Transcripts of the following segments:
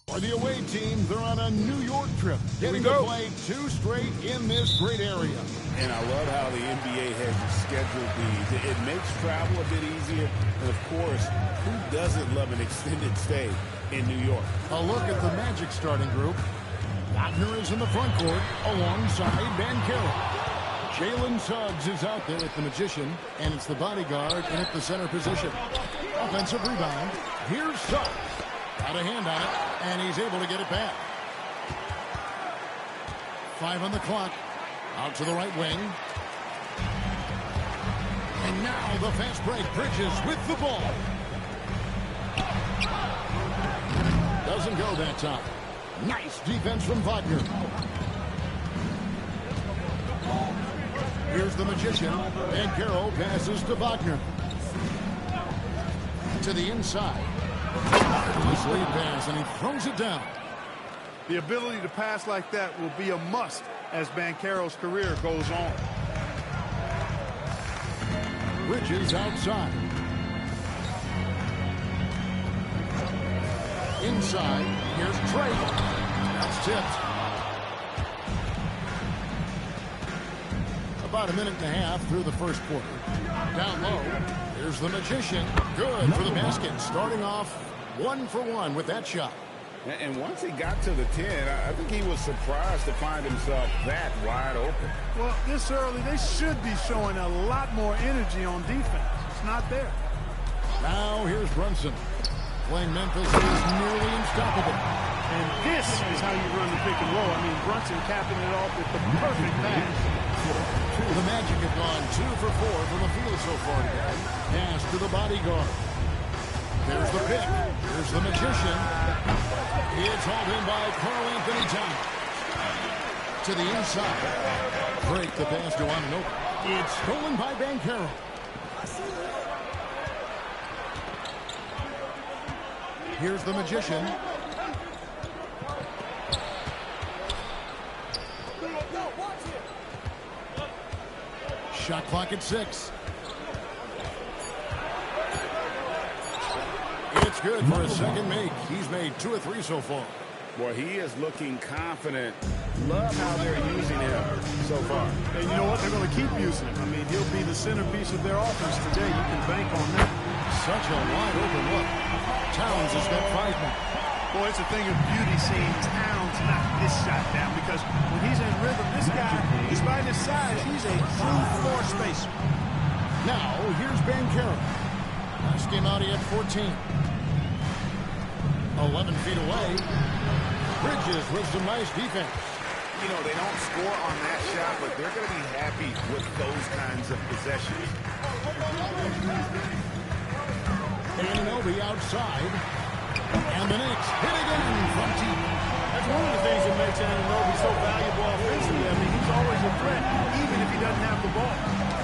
For the away team, they're on a New York trip, getting to play 2 straight in this great area. And I love how the NBA has scheduled these. It makes travel a bit easier. And, of course, who doesn't love an extended stay in New York? A look at the Magic starting group. Wagner is in the front court alongside Banchero. Jalen Suggs is out there at the Magician, and it's the bodyguard in at the center position. Offensive rebound. Here's Suggs. Got a hand on it, and he's able to get it back. 5 on the clock. Out to the right wing. And now the fast break. Bridges with the ball. Doesn't go that time. Nice defense from Wagner. Here's the Magician. Banchero passes to Wagner. To the inside. Nice lead pass, and he throws it down. The ability to pass like that will be a must as Banchero's career goes on. Bridges outside. Inside, here's Trey. That's tipped. About a minute and a half through the first quarter. Down low, here's the Magician. Good for the basket. Starting off 1 for 1 with that shot. And once he got to the 10, I think he was surprised to find himself that wide open. Well, this early, they should be showing a lot more energy on defense. It's not there. Now here's Brunson. Playing Memphis is nearly unstoppable. And this is how you run the pick and roll. I mean, Brunson capping it off with the perfect pass. The Magic have gone 2 for 4 from the field so far today. Pass to the bodyguard. There's the pick. Here's the Magician. It's hauled in by Karl-Anthony Towns. To the inside. Break the pass to Anunoby. It's stolen by Banchero. Here's the Magician. Shot clock at 6. It's good for a second make. He's made 2 or 3 so far. Boy, he is looking confident. Love how they're using him so far. And you know what? They're going to keep using him. I mean, he'll be the centerpiece of their offense today. You can bank on that. Such a wide open look. Towns has got 5 now. Boy, it's a thing of beauty seeing Towns knock this shot down because when he's in rhythm, this guy, despite his size, he's a true floor spacer. Now, here's Banchero. Last game out, he had 14. 11 feet away. Bridges with some nice defense. You know, they don't score on that shot, but they're going to be happy with those kinds of possessions. Anunoby outside. And the Knicks hit again from deep. That's one of the things that makes Anunoby so valuable offensively. I mean, he's always a threat, even if he doesn't have the ball.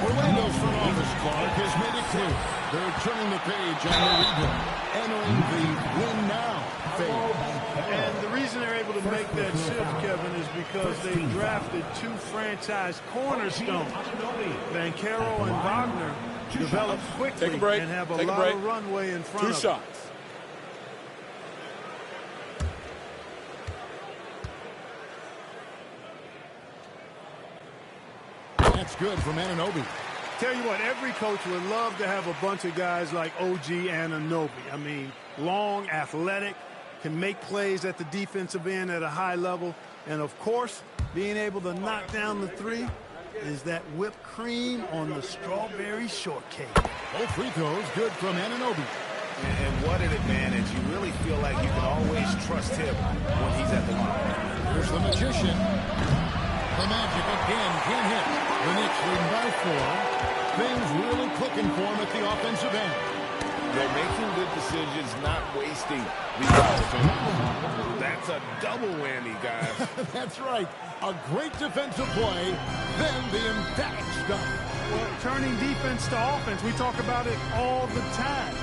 Orlando's front office, Clark, has made it clear. They're turning the page on the rebuild, entering the win now phase. And the reason they're able to make that shift, Kevin, is because they drafted 2 franchise cornerstones. Banchero and Wagner develop quickly and have a lot of runway in front of them. 2 shots. That's good from Anunoby. Tell you what, every coach would love to have a bunch of guys like OG Anunoby. I mean, long, athletic, can make plays at the defensive end at a high level. And, of course, being able to knock down the 3 is that whipped cream on the strawberry shortcake. Both free throws good from Anunoby. And what an advantage. You really feel like you can always trust him when he's at the line. Here's the Magician. The Magic again can't hit. The Knicks leading by 4. Things really clicking for him at the offensive end. They're making good decisions, not wasting these opportunities. That's a double whammy, guys. That's right. A great defensive play, then the emphatic stop. Well, turning defense to offense, we talk about it all the time.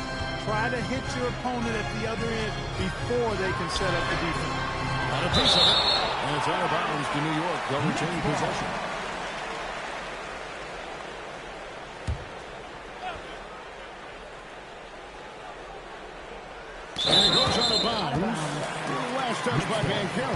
Try to hit your opponent at the other end before they can set up the defense. Got a piece of it, and it's out of bounds to New York. They'll retain possession. And it goes out of bounds. Last touch by Banchero.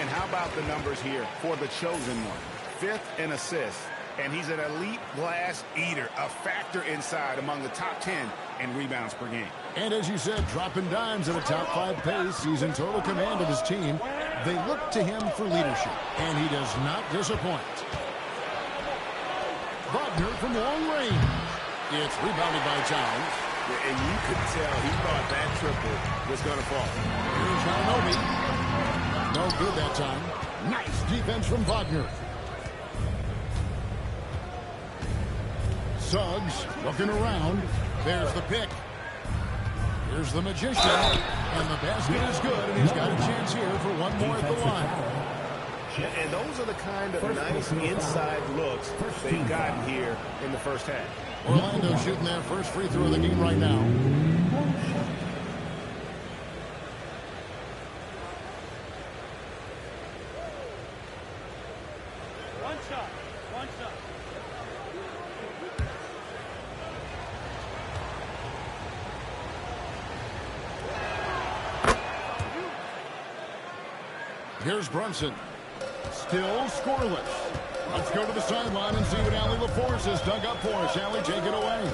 And how about the numbers here for the chosen one? 5th in assists, and he's an elite glass eater, a factor inside among the top 10 in rebounds per game. And as you said, dropping dimes at a top 5 pace. He's in total command of his team. They look to him for leadership, and he does not disappoint. Wagner from long range. It's rebounded by Towns. Yeah, and you could tell he thought that triple was going to fall. Here's Anunoby. No good that time. Nice defense from Wagner. Suggs looking around. There's the pick. Here's the magician. And the basket is good, and he's got a chance here for one more at the line. And those are the kind of nice inside looks they've gotten here in the first half. Orlando shooting their first free throw of the game right now. One shot. Here's Brunson. Still scoreless. Let's go to the sideline and see what Allie LaForce has dug up for us. Allie, take it away.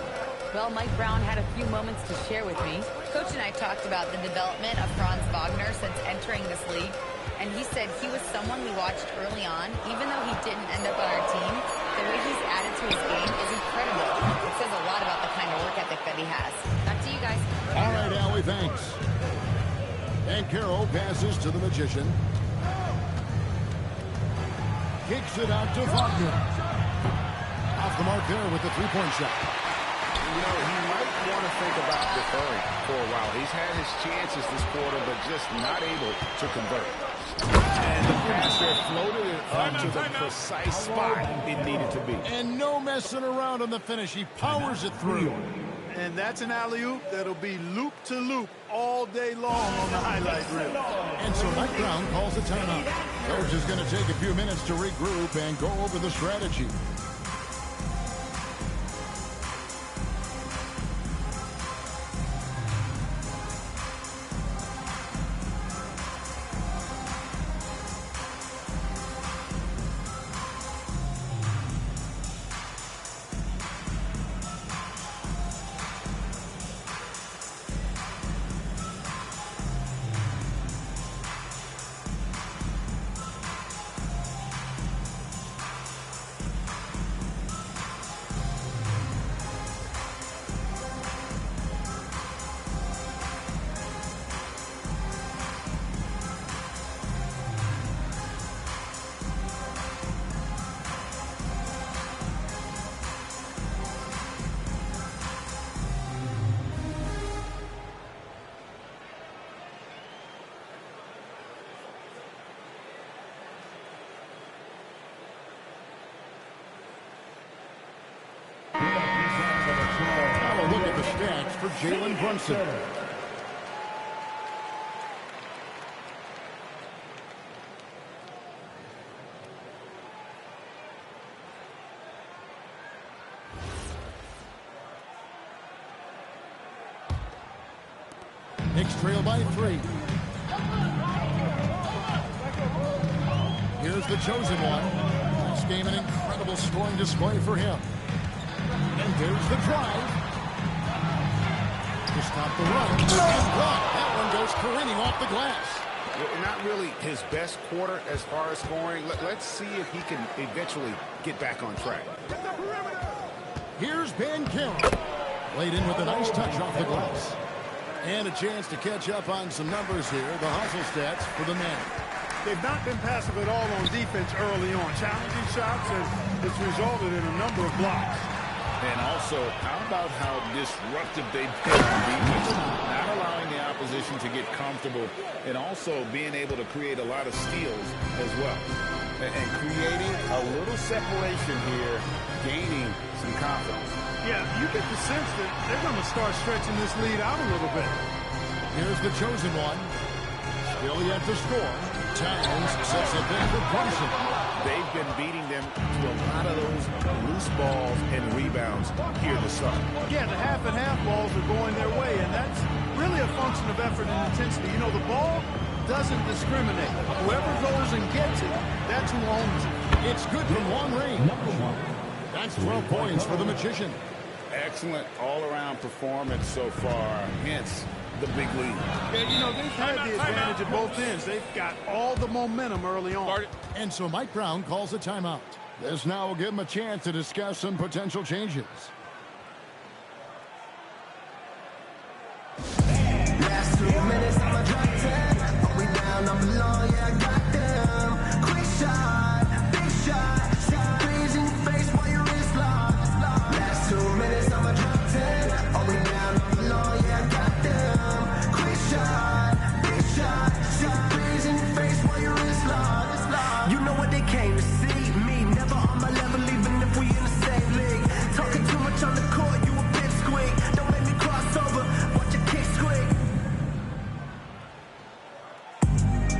Well, Mike Brown had a few moments to share with me. Coach and I talked about the development of Franz Wagner since entering this league. And he said he was someone we watched early on. Even though he didn't end up on our team, the way he's added to his game is incredible. It says a lot about the kind of work ethic that he has. Back to you guys. All right, Allie, thanks. And Carroll passes to the magician. Kicks it out to Wagner. Off the mark there with the three-point shot. You know, he might want to think about deferring for a while. He's had his chances this quarter, but just not able to convert. And the passer floated it up to the precise spot it needed to be. And no messing around on the finish. He powers it through. And that's an alley-oop that'll be loop-to-loop all day long on the highlight reel. And so Mike Brown calls a timeout. Coach is going to take a few minutes to regroup and go over the strategy. Now a look at the stats for Jalen Brunson. Knicks trail by 3. Here's the chosen one. This game an incredible scoring display for him. And there's the drive. To stop the run. And that one goes careening off the glass. Not really his best quarter as far as scoring. Let's see if he can eventually get back on track. Here's Banchero. Laid in with a nice touch off the glass. And a chance to catch up on some numbers here. The hustle stats for the men. They've not been passive at all on defense early on. Challenging shots, and it's resulted in a number of blocks. And also, how about how disruptive they've been on defense? Not allowing the opposition to get comfortable, and also being able to create a lot of steals as well. And creating a little separation here, gaining some confidence. Yeah, you get the sense that they're going to start stretching this lead out a little bit. Here's the chosen one. Still yet to score. Towns sets a pick for Brunson. They've been beating them to a lot of those loose balls and rebounds here to start. Yeah, the half-and-half balls are going their way, and that's really a function of effort and intensity. You know, the ball doesn't discriminate. Whoever goes and gets it, that's who owns it. It's good from long range. That's 12 points for the Magician. Excellent all-around performance so far, hence the big lead. Yeah, you know, they've had the advantage at both ends. They've got all the momentum early on. And so Mike Brown calls a timeout. This now will give him a chance to discuss some potential changes. Last 2 minutes, I'm a drop 10. Are we down, I'm below, yeah, I got them. Quick shot, big shot, freeze in your face while your wrist locked. Last 2 minutes, I'm a drop 10. Are we down, I'm below, yeah, I got them. Quick shot, big shot, freeze in your face while your wrist locked. You know what they came to see, me, never on my level, even if we in the same league. Talking too much on the court, you a bit squeak. Don't make me cross over, watch your kick squeak.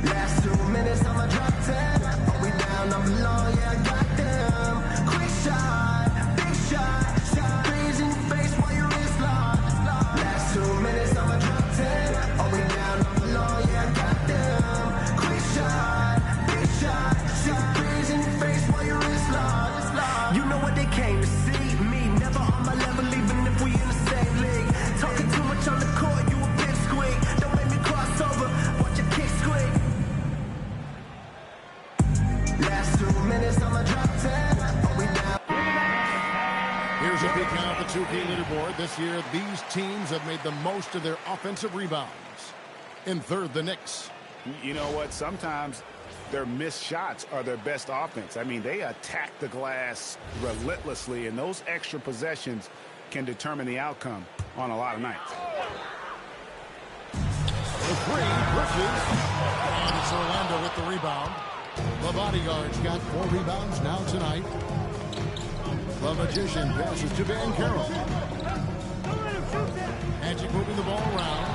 Last 2 minutes, I'ma drop 10. Are we down, I'm below, yeah, I got them. Quick shot, big shot, freeze in your face while your wrist locked. Last 2 minutes, I'ma drop 10. Are we down, I'm below, yeah, I got them. Quick shot, big shot, freeze in your face while your wrist locked. You know what they came to see, me, never on my level, even if we in the same league. Talking too much on the court, you a bit squeak. Don't make me cross over, watch your kick squeak. Last 2 minutes, I'ma drop 10. Are we down? Here's a peek now at the 2K leaderboard. This year, these teams have made the most of their offensive rebounds. In third, the Knicks. You know what? Sometimes their missed shots are their best offense. I mean, they attack the glass relentlessly, and those extra possessions can determine the outcome on a lot of nights. The three, Bridges. And it's Orlando with the rebound. The Bodyguards got 4 rebounds now tonight. The Magician passes to Van Carroll. Magic moving the ball around.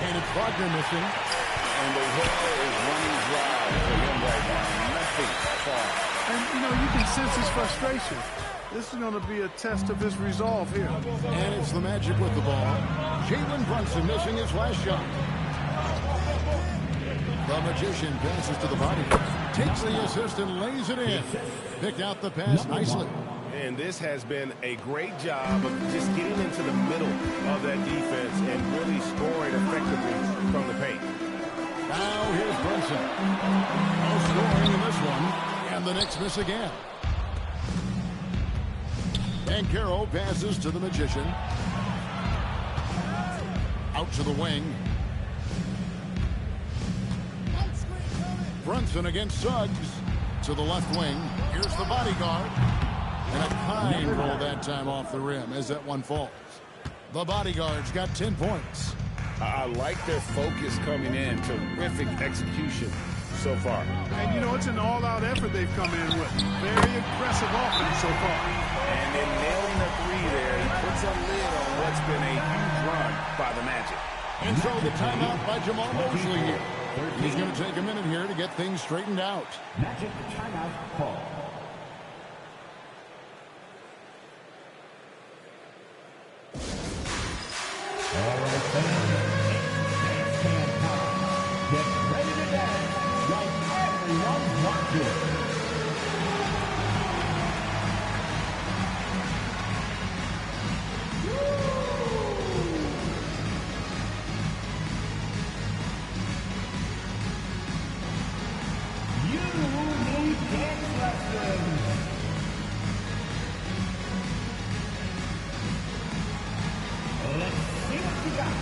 And it's Wagner missing. And the well is running dry for him right now. Nothing far. And, you know, you can sense his frustration. This is going to be a test of his resolve here. And it's the Magic with the ball. Jalen Brunson missing his last shot. The Magician passes to the body. Takes the assist and lays it in. Picked out the pass nicely. And this has been a great job of just getting into the middle of that defense and really scoring effectively from the paint. Now here's Brunson. No scoring in this one. And the Knicks miss again. And Carroll passes to the Magician. Out to the wing. Brunson against Suggs. To the left wing. Here's the Bodyguard. And a kind roll that time off the rim as that one falls. The Bodyguards got 10 points. I like their focus coming in. Terrific execution so far. And, you know, it's an all-out effort they've come in with. Very impressive offense so far. And then nailing the three there, he puts a lid on what's been a huge run by the Magic. And so the timeout by Jamal Mosley here. He's going to take a minute here to get things straightened out. Magic timeout call. All right, fans, it's dance time. Get ready to dance like everyone's watching. You need dance lessons. Let's see what you got.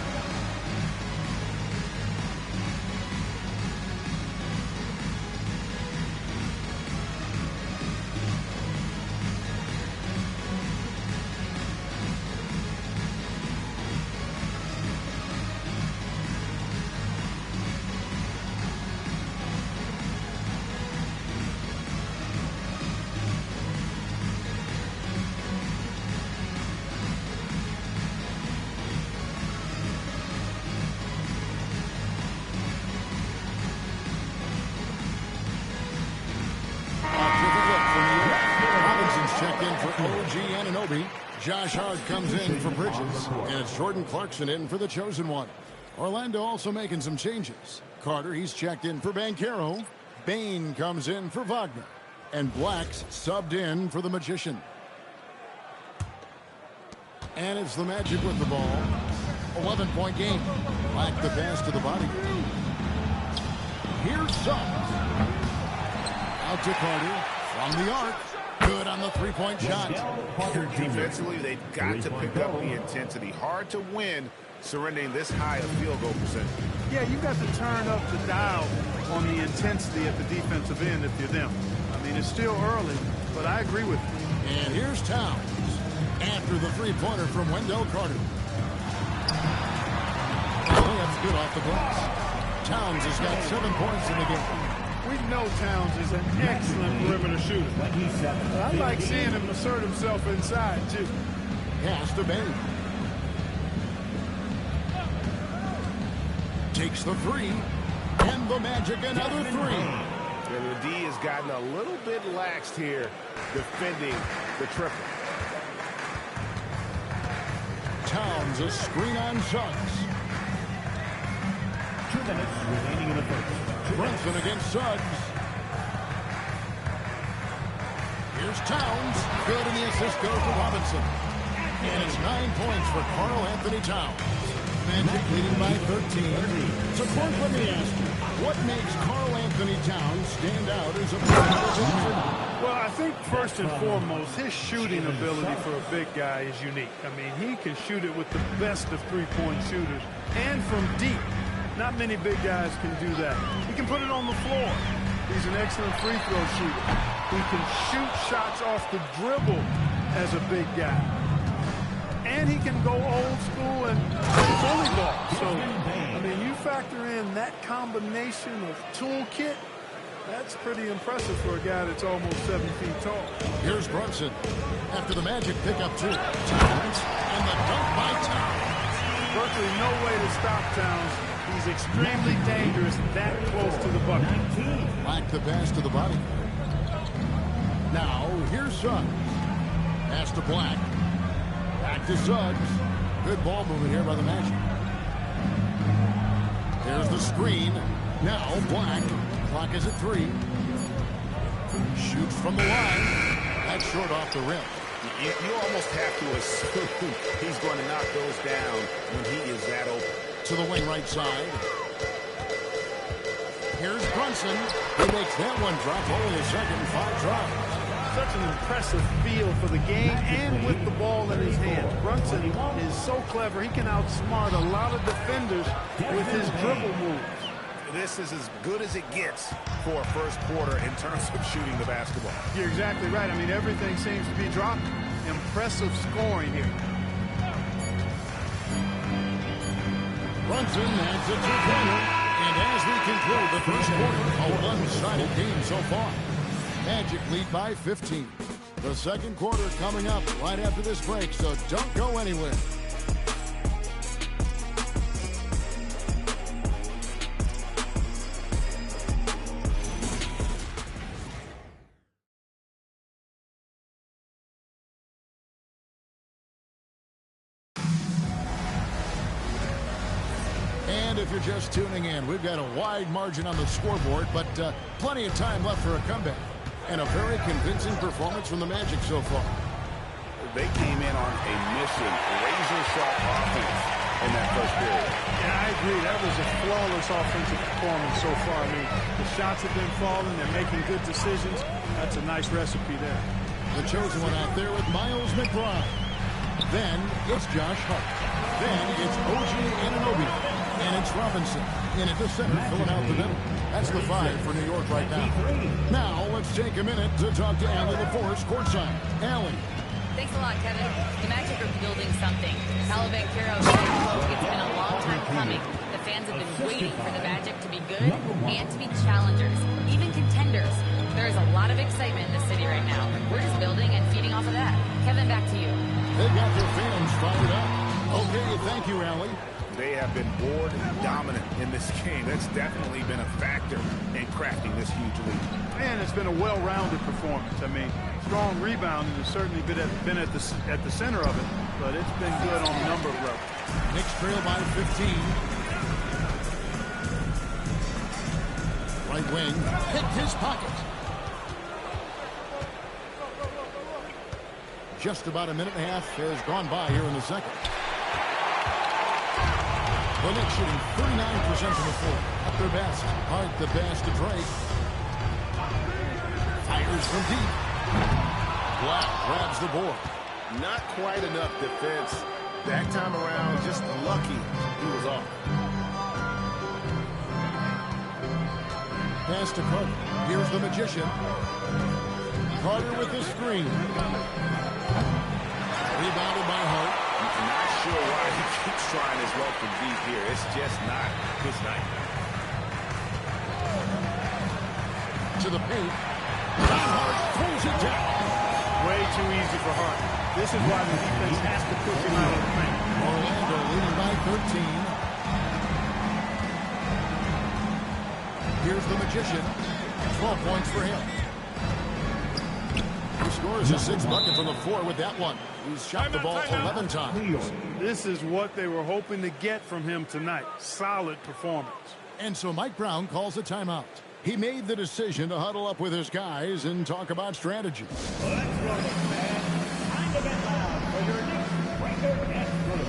Check in for OG Anunoby. Josh Hart comes in for Bridges. And it's Jordan Clarkson in for the chosen one. Orlando also making some changes. Carter, he's checked in for Banchero. Bain comes in for Wagner. And Black's subbed in for the Magician. And it's the Magic with the ball. 11-point game. Black the pass to the body. Here's Suggs. Out to Carter. From the arc. Good on the three-point shot. Defensively, they've got to pick up the intensity. Hard to win surrendering this high a field goal percentage. Yeah, you got to turn up the dial on the intensity at the defensive end if you're them. I mean, it's still early, but I agree with you. And here's Towns after the three-pointer from Wendell Carter. The layup's good off the glass. Towns has got 7 points in the game. We know Towns is an excellent perimeter shooter. I like seeing him assert himself inside, too. Pass to Bain. Takes the three. And the Magic another three. And the D has gotten a little bit laxed here defending the triple. Towns a screen on Suggs. 2 minutes remaining in the first. Brunson against Suggs. Here's Towns. Good, and the assist goes to Robinson. And it's 9 points for Karl Anthony Towns. Magic leading by 13. So, Clark, let me ask you, what makes Karl Anthony Towns stand out as a player? Well, I think first and foremost, his shooting ability for a big guy is unique. I mean, he can shoot it with the best of three-point shooters and from deep. Not many big guys can do that. He can put it on the floor. He's an excellent free throw shooter. He can shoot shots off the dribble as a big guy. And he can go old school and play bully ball. So, I mean, you factor in that combination of toolkit, that's pretty impressive for a guy that's almost 7 feet tall. Here's Brunson. After the Magic pick up 2. Towns and the dunk by Towns. Virtually no way to stop Towns. He's extremely dangerous that close to the bucket. Black the pass to the body. Now, here's Suggs. Pass to Black. Back to Suggs. Good ball movement here by the Magic. There's the screen. Now, Black. Clock is at 3. Shoots from the line. That's short off the rim. You almost have to assume he's going to knock those down when he is that open. To the wing right side. Here's Brunson. He makes that one drop. Only a second. 5 drives. Such an impressive feel for the game and with the ball in his hand. Brunson is so clever. He can outsmart a lot of defenders with his dribble moves. This is as good as it gets for a first quarter in terms of shooting the basketball. You're exactly right. I mean, everything seems to be dropping. Impressive scoring here. Brunson adds a two-pointer. And as we conclude the first quarter, a one-sided game so far. Magic lead by 15. The second quarter coming up right after this break, so don't go anywhere. And if you're just tuning in, we've got a wide margin on the scoreboard, but plenty of time left for a comeback. And a very convincing performance from the Magic so far. They came in on a mission, razor-sharp offense in that first period. Yeah, I agree. That was a flawless offensive performance so far. I mean, the shots have been falling. They're making good decisions. That's a nice recipe there. The chosen one out there with Miles McBride. Then it's Josh Hart. Then it's OG Anunoby. And it's Robinson. In at the center, filling out the middle. That's the 5 for New York right now. Now, let's take a minute to talk to Allie LaForce, courtside. Allie. Thanks a lot, Kevin. The Magic are building something. Paolo Banchero's it's been a long time coming. The fans have been waiting for the Magic to be good and to be challengers, even contenders. There is a lot of excitement in the city right now. We're just building and feeding off of that. Kevin, back to you. They got their fans fired up. Okay, thank you, Allie. They have been board dominant in this game. That's definitely been a factor in crafting this huge lead. And it's been a well-rounded performance. I mean, strong rebounding has certainly been at the center of it, but it's been good on a number of levels. Knicks trail by 15. Right wing picked his pocket. Just about a minute and a half has gone by here in the second. The Knicks shooting 39% from the floor. At their best. Hard the pass to Drake. Fires from deep. Black grabs the board. Not quite enough defense. That time around, just lucky he was off. Pass to Carter. Here's the magician. Carter with the screen. Rebounded by Hart. I'm not sure why he keeps trying his luck from deep here. It's just not his night. To the paint. Hart throws it down. Way too easy for Hart. This is why the defense has to push him out of the paint. Orlando leading by 13. Here's the magician. 12 points for him. He scores his 6th bucket from the floor with that one. He's shot the ball 11 times. This is what they were hoping to get from him tonight. Solid performance. And so Mike Brown calls a timeout. He made the decision to huddle up with his guys and talk about strategy. Let's roll it, man. Time to get loud for your Knicks breaker and thriller.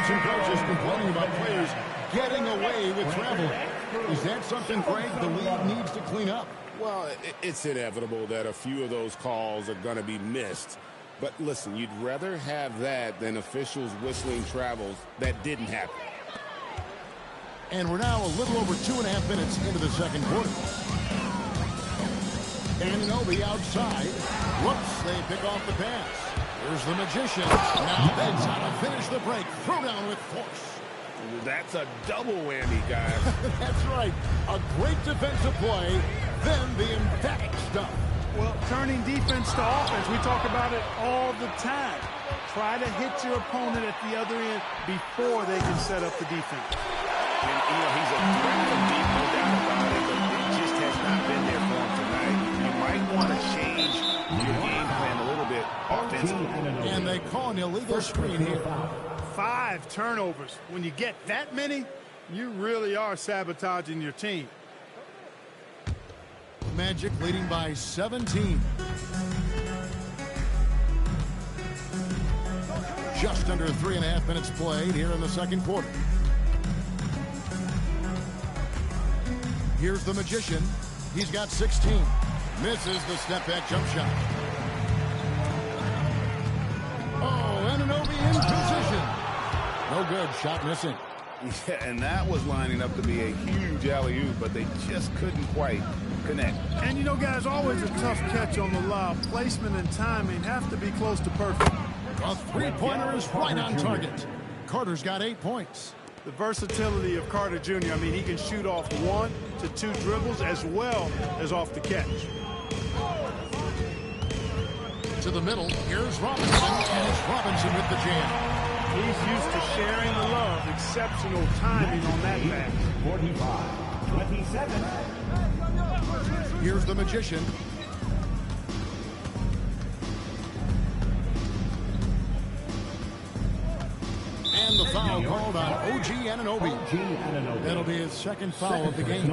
Some coaches complaining about players getting away with traveling. Is that something, Greg, the league needs to clean up? Well, it's inevitable that a few of those calls are going to be missed. But listen, you'd rather have that than officials whistling travels that didn't happen. And we're now a little over 2.5 minutes into the second quarter. Anunoby outside. Whoops, they pick off the pass. Here's the magician. Now that's how to finish the break. Throw down with force. That's a double whammy, guys. That's right. A great defensive play, then the emphatic stuff. Well, turning defense to offense, we talk about it all the time. Try to hit your opponent at the other end before they can set up the defense. And, he's a threat from deep, no doubt about it, but it just has not been there for him tonight. You might want to change your game plan a little bit offensively. And they call an illegal screen here. 5 turnovers. When you get that many, you really are sabotaging your team. Magic leading by 17. Just under 3.5 minutes played here in the second quarter. Here's the magician. He's got 16. Misses the step-back jump shot. Oh, Anunoby in position. No good. Shot missing. Yeah, and that was lining up to be a huge alley-oop, but they just couldn't quite connect. And, guys, always a tough catch on the lob. Placement and timing have to be close to perfect. A three-pointer is right on target. Carter's got 8 points. The versatility of Carter Jr., he can shoot off 1 to 2 dribbles as well as off the catch. To the middle, here's Robinson, and it's Robinson with the jam. He's used to sharing the love. Exceptional timing on that pass. 45-27. Here's the magician. And the foul called on OG Anunoby. That'll be his second foul of the game.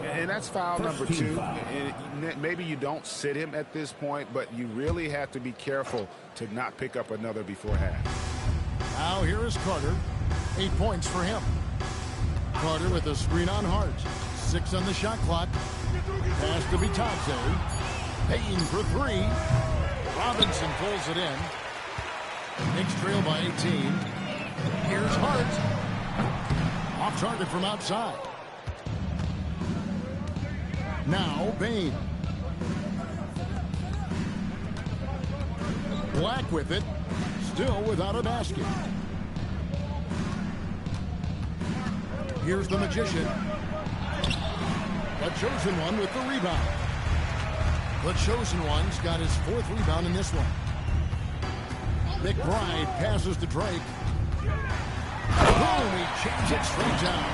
And that's foul number 2. And maybe you don't sit him at this point, but you really have to be careful to not pick up another before half. Now here is Carter. 8 points for him. Carter with a screen on Hart. 6 on the shot clock. Pass to Bitadze. Payne for 3. Robinson pulls it in. Knicks trail by 18. Here's Hart. Off target from outside. Now Payne. Black with it. Still without a basket. Here's the Magician. The Chosen One with the rebound. The Chosen One's got his 4th rebound in this one. McBride passes to Drake. Boom, he changes it straight down.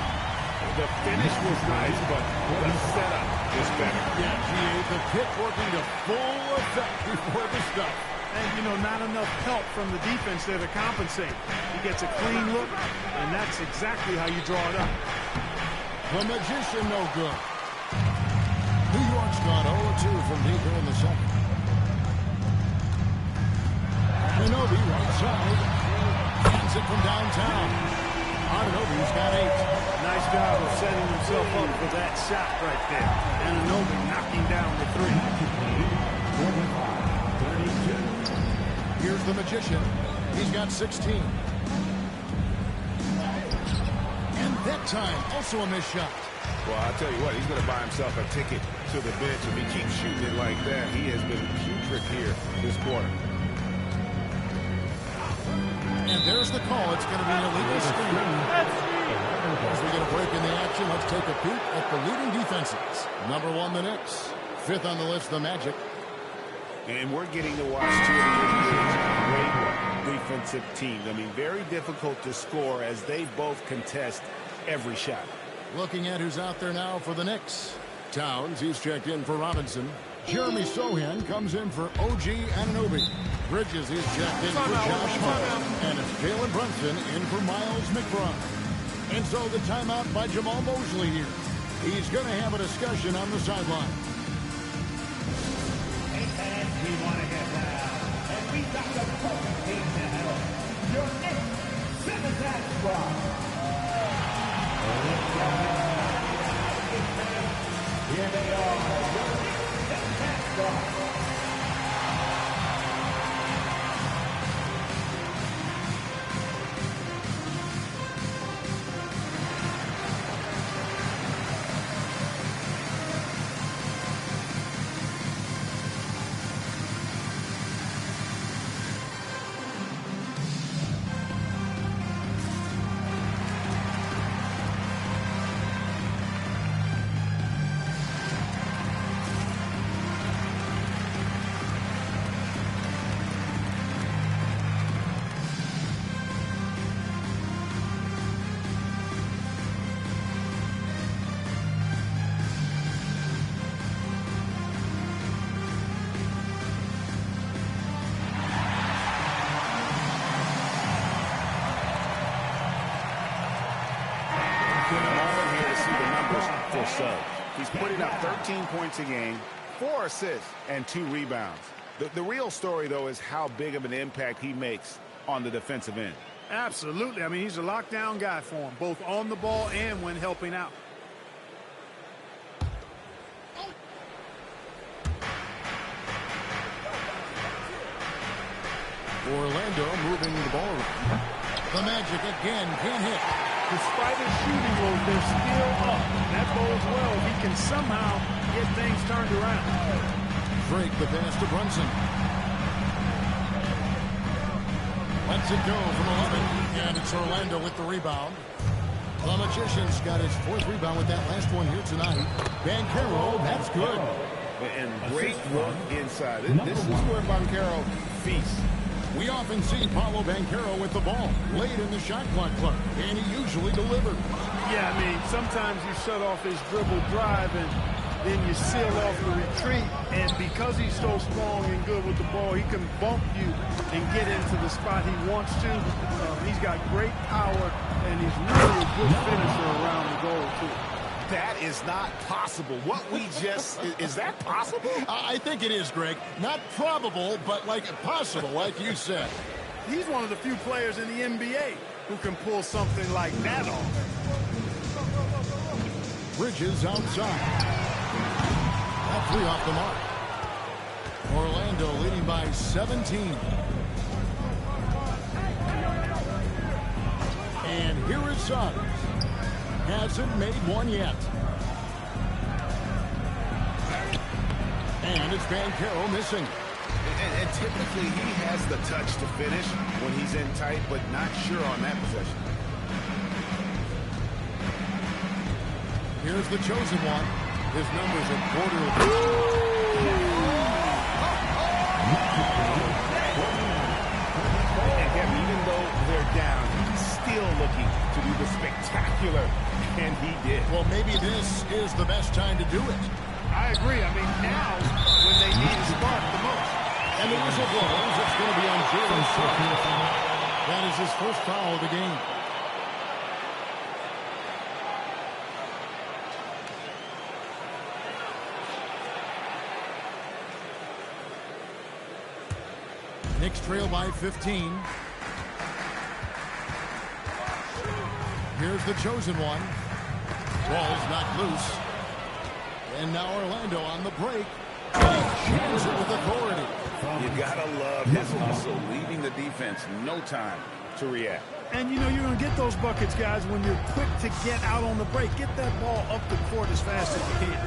The finish was nice, but the setup is better. Yeah, G.A., the pick working to full effect before the stuff. And, you know, not enough help from the defense there to compensate. He gets a clean look, and that's exactly how you draw it up. The Magician, no good. New York's gone 0-2 from deep here in the second. Anunoby right side. Hands it from downtown. Anunoby's got 8. Nice job of setting himself up for that shot right there. Anunoby knocking down the 3. Here's the Magician. He's got 16. And that time, also a missed shot. Well, I'll tell you what, he's going to buy himself a ticket to the bench if he keeps shooting it like that. He has been putrid here this quarter. And there's the call. It's going to be an illegal screen. As we get a break in the action, let's take a peek at the leading defenses. Number 1, the Knicks. 5th on the list, the Magic. And we're getting to watch two of the NBA's great defensive teams. I mean, very difficult to score as they both contest every shot. Looking at who's out there now for the Knicks. Towns, he's checked in for Robinson. Jeremy Sohan comes in for OG Anunoby. Bridges, he's checked in for Josh Hart. And it's Jalen Brunson in for Miles McBride. And so the timeout by Jamal Mosley here. He's going to have a discussion on the sideline. We want to get down, and we got the perfect team to help. Your Knicks Synergy Squad. Here they are, your Knicks Synergy Squad. He's putting up 13 points a game, 4 assists, and 2 rebounds. The real story, though, is how big of an impact he makes on the defensive end. Absolutely. I mean, he's a lockdown guy for him, both on the ball and when helping out. Orlando moving the ball around. The Magic again can't hit. Despite his shooting woes, they're still up. That bodes well if he can somehow get things turned around. Drake the pass to Brunson. Lets it go from 11. And it's Orlando with the rebound. The Magician's got his 4th rebound with that last one here tonight. Banchero, that's good. And great work inside. This is where Banchero feasts. We often see Paolo Banchero with the ball late in the shot clock, and he usually delivers. Yeah, I mean, sometimes you shut off his dribble drive and then you seal off the retreat. And because he's so strong and good with the ball, he can bump you and get into the spot he wants to. He's got great power, and he's really a good finisher around the goal, too. That is not possible. What we just... is that possible? I think it is, Greg. Not probable, but like possible, like you said. He's one of the few players in the NBA who can pull something like that off. Bridges outside. That three off the mark. Orlando leading by 17. And here is Suggs. Hasn't made one yet. And it's Banchero missing. And typically he has the touch to finish when he's in tight, but not sure on that possession. Here's the chosen one. His numbers are quarterly. And Kevin, even though they're down, he's still looking to do the spectacular, and he did. Well, maybe this is the best time to do it. I agree. I mean, now when they need a spark the most. And the whistle blows. It's going to be on Jalen Suggs. That is his first foul of the game. Knicks trail by 15. Here's the chosen one. Ball's knocked loose. And now Orlando on the break. He jams it with authority. You gotta love his hustle, leaving the defense no time to react. And you know you're going to get those buckets, guys, when you're quick to get out on the break. Get that ball up the court as fast as you can.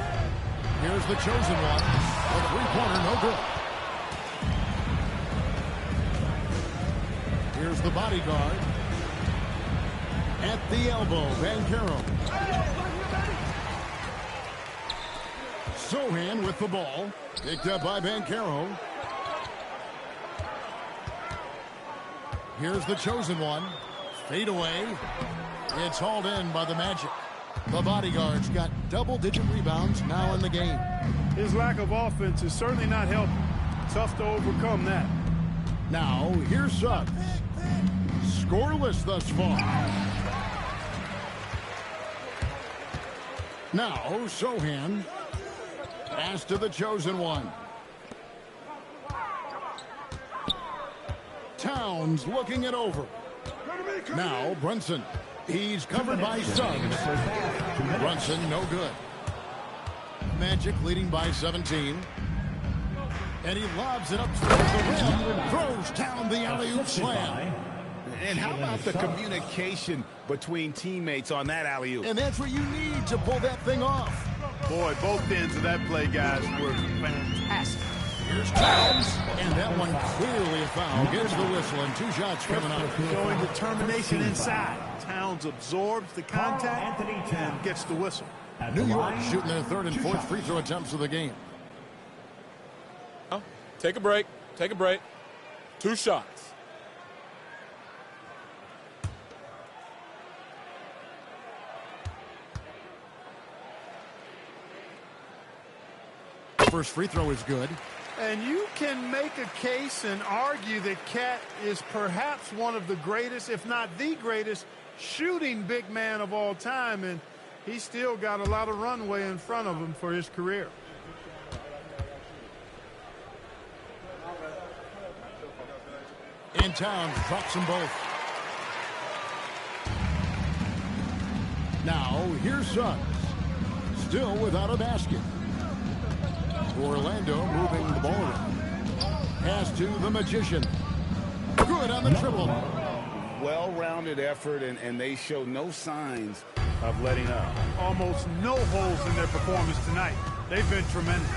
Here's the chosen one. A three-pointer, no good. Here's the bodyguard. At the elbow, Banchero. Sochan with the ball. Picked up by Banchero. Here's the chosen one. Fade away. It's hauled in by the Magic. The bodyguard's got double-digit rebounds now in the game. His lack of offense is certainly not helping. Tough to overcome that. Now, here's Suggs. Scoreless thus far. Now, Sochan. Pass to the chosen one. Towns looking it over. Now, Brunson. He's covered by Suggs. Brunson, no good. Magic leading by 17. And he lobs it up towards the rim. Throws down the alley-oop slam. And how about the communication between teammates on that alley-oop? And that's what you need to pull that thing off. Boy, both ends of that play, guys, were fantastic. Here's Towns. And that one clearly a foul. Gets the whistle and 2 shots coming up. Showing determination inside. Towns absorbs the contact and gets the whistle. New York shooting their 3rd and 4th free throw attempts of the game. Take a break. Take a break. 2 shots. First free throw is good. And you can make a case and argue that Cat is perhaps one of the greatest, if not the greatest, shooting big man of all time. And he's still got a lot of runway in front of him for his career. And Towns drops them both. Now, here's Suggs. Still without a basket. Orlando moving the ball around. Pass to the Magician. Good on the triple. Well-rounded effort, and they show no signs of letting up. Almost no holes in their performance tonight. They've been tremendous.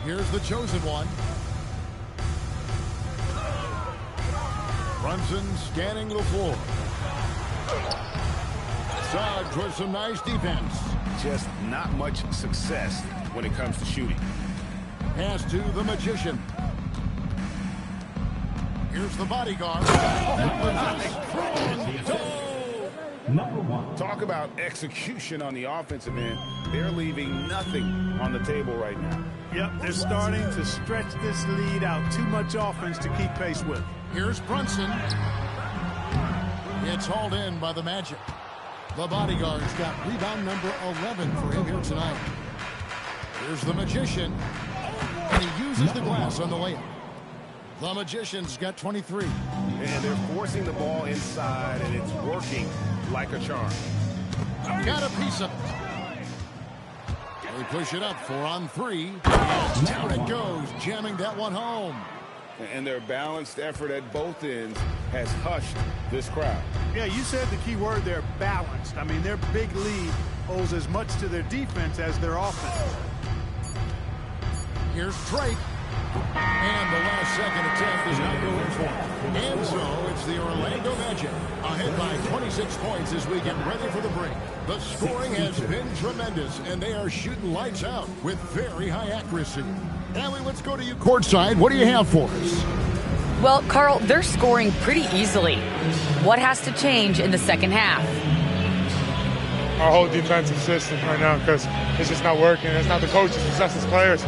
Here's the chosen one. Brunson scanning the floor. Suggs with some nice defense. Just not much success when it comes to shooting. Pass to the Magician. Here's the bodyguard. Talk about execution on the offensive end. They're leaving nothing on the table right now. Yep, they're starting to stretch this lead out. Too much offense to keep pace with. Here's Brunson. It's hauled in by the Magic. The bodyguard's got rebound number 11 for him here tonight. Here's the Magician. And he uses the glass on the layup. The Magician's got 23. And they're forcing the ball inside, and it's working like a charm. Got a piece of it. They push it up 4-on-3. And down it goes, jamming that one home. And their balanced effort at both ends has hushed this crowd. Yeah, you said the key word there, balanced. I mean, their big lead owes as much to their defense as their offense. Here's Drake. And the last second attempt does not go in for him. And so it's the Orlando Magic ahead by 26 points as we get ready for the break. The scoring has been tremendous, and they are shooting lights out with very high accuracy. Allie, let's go to you courtside. What do you have for us? Well, Carl, they're scoring pretty easily. What has to change in the second half? Our whole defensive system right now, because it's just not working. It's not the coaches, it's us as players.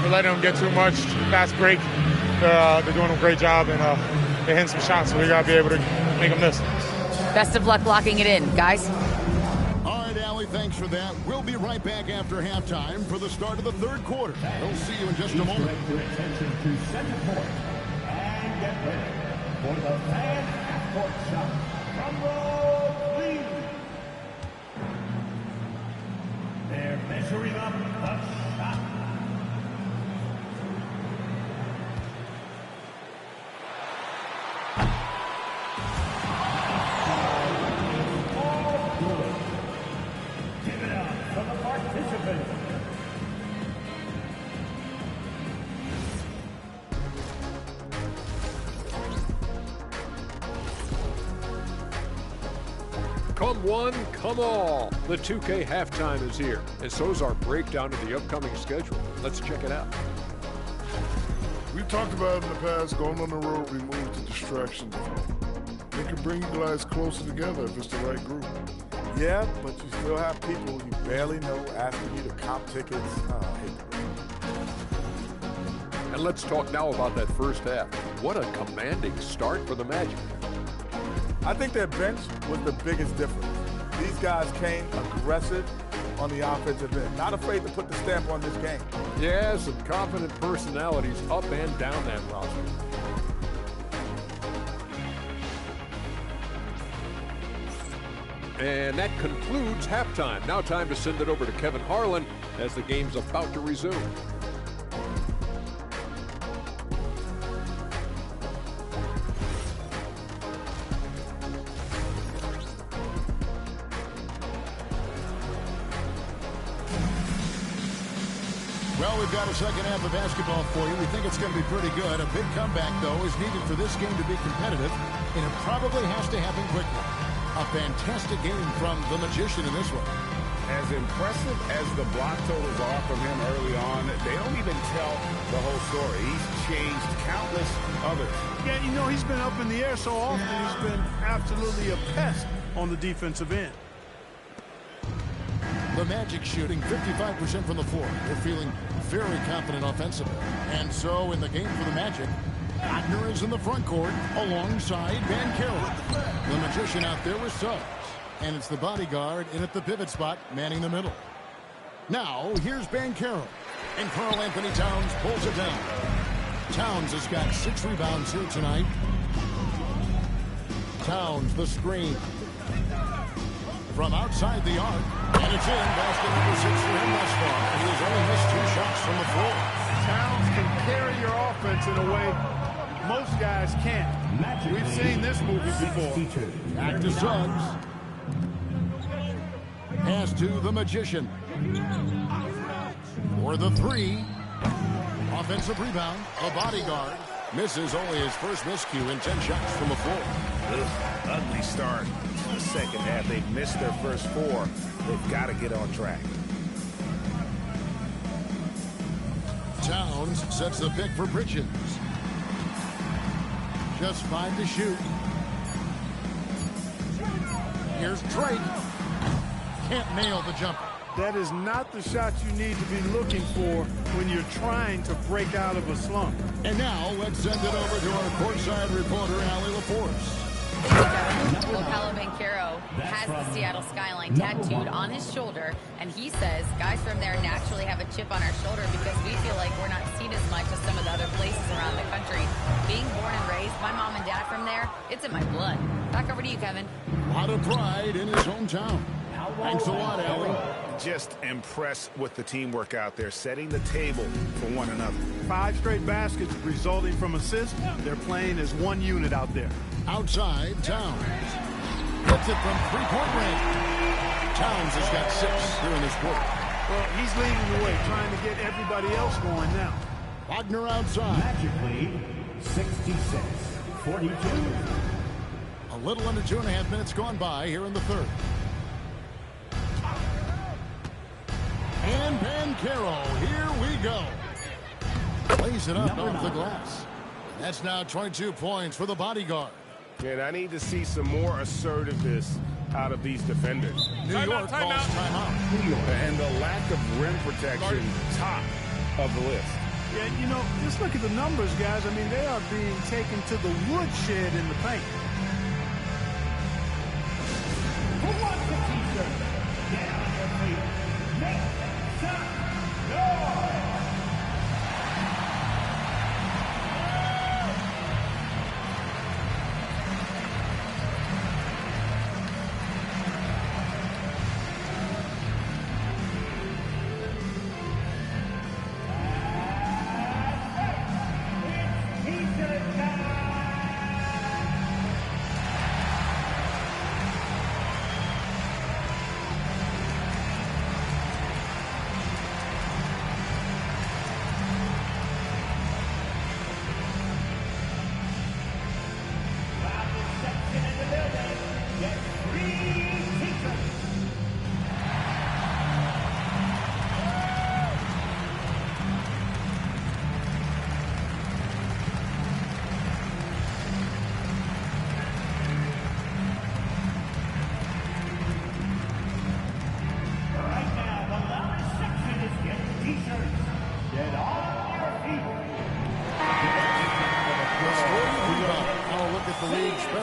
We're letting them get too much, fast break. They're doing a great job, and they're hitting some shots, so we got to be able to make them miss. Best of luck locking it in, guys. All right, Allie, thanks for that. We'll be right back after halftime for the start of the third quarter. We'll see you in just a moment. Your attention to center court and get ready for the fan half-court shot from the lead. They're measuring up the shot. All good. Give it up for the participants. Come one, come all. The 2K halftime is here, and so is our breakdown of the upcoming schedule. Let's check it out. We've talked about in the past, going on the road removes the distractions. It can bring you guys closer together if it's the right group. Yeah, but you still have people you barely know asking you to comp tickets. Oh, I hate that. And let's talk now about that first half. What a commanding start for the Magic. I think their bench was the biggest difference. These guys came aggressive on the offensive end, not afraid to put the stamp on this game. Yeah, some confident personalities up and down that roster. And that concludes halftime. Now time to send it over to Kevin Harlan as the game's about to resume. Well, we've got a second half of basketball for you. We think it's going to be pretty good. A big comeback, though, is needed for this game to be competitive, and it probably has to happen quickly. A fantastic game from the Magician in this one. As impressive as the block totals are from him early on, they don't even tell the whole story. He's changed countless others. Yeah, you know, he's been up in the air so often, he's been absolutely a pest on the defensive end. The Magic shooting 55% from the floor. They're feeling very confident offensively. And so in the game for the Magic, Wagner is in the front court alongside Banchero. The Magician out there with Suggs. And it's the bodyguard in at the pivot spot, manning the middle. Now, here's Banchero. And Karl Anthony Towns pulls it down. Towns has got 6 rebounds here tonight. Towns, the screen. From outside the arc. And it's in. Basket number 6 for him thus far. He has only missed 2 shots from the floor. Towns can carry your offense in a way most guys can't. We've seen this movie before. Back to Suggs. Pass to the Magician. For the 3. Offensive rebound. A bodyguard. Misses only his first miscue in 10 shots from the floor. Ugly start to the second half. They've missed their first 4. They've got to get on track. Towns sets the pick for Bridges. Just 5 to shoot. Here's Drake. Can't nail the jumper. That is not the shot you need to be looking for when you're trying to break out of a slump. And now let's send it over to our courtside reporter, Allie LaForce. Well, Paolo Banchero has the Seattle skyline tattooed on his shoulder, and he says guys from there naturally have a chip on our shoulder because we feel like we're not seen as much as some of the other places around the country. Being born and raised, my mom and dad from there, it's in my blood. Back over to you, Kevin. A lot of pride in his hometown. Thanks a lot, Allie. Just impressed with the teamwork out there, setting the table for one another. 5 straight baskets resulting from assists. They're playing as one unit out there. Outside, Towns. Hits it from three-point range. Towns has got 6 here in this quarter. Well, he's leading the way, trying to get everybody else going now. Wagner outside. Magic lead, 66-42. A little under 2.5 minutes gone by here in the third. And Banchero, here we go. Lays it up off the glass. That's now 22 points for the bodyguard. And I need to see some more assertiveness out of these defenders. New York calls timeout. And the lack of rim protection, top of the list. Yeah, you know, just look at the numbers, guys. I mean, they are being taken to the woodshed in the paint. Who wants a t-shirt? Get on your feet. Make some noise.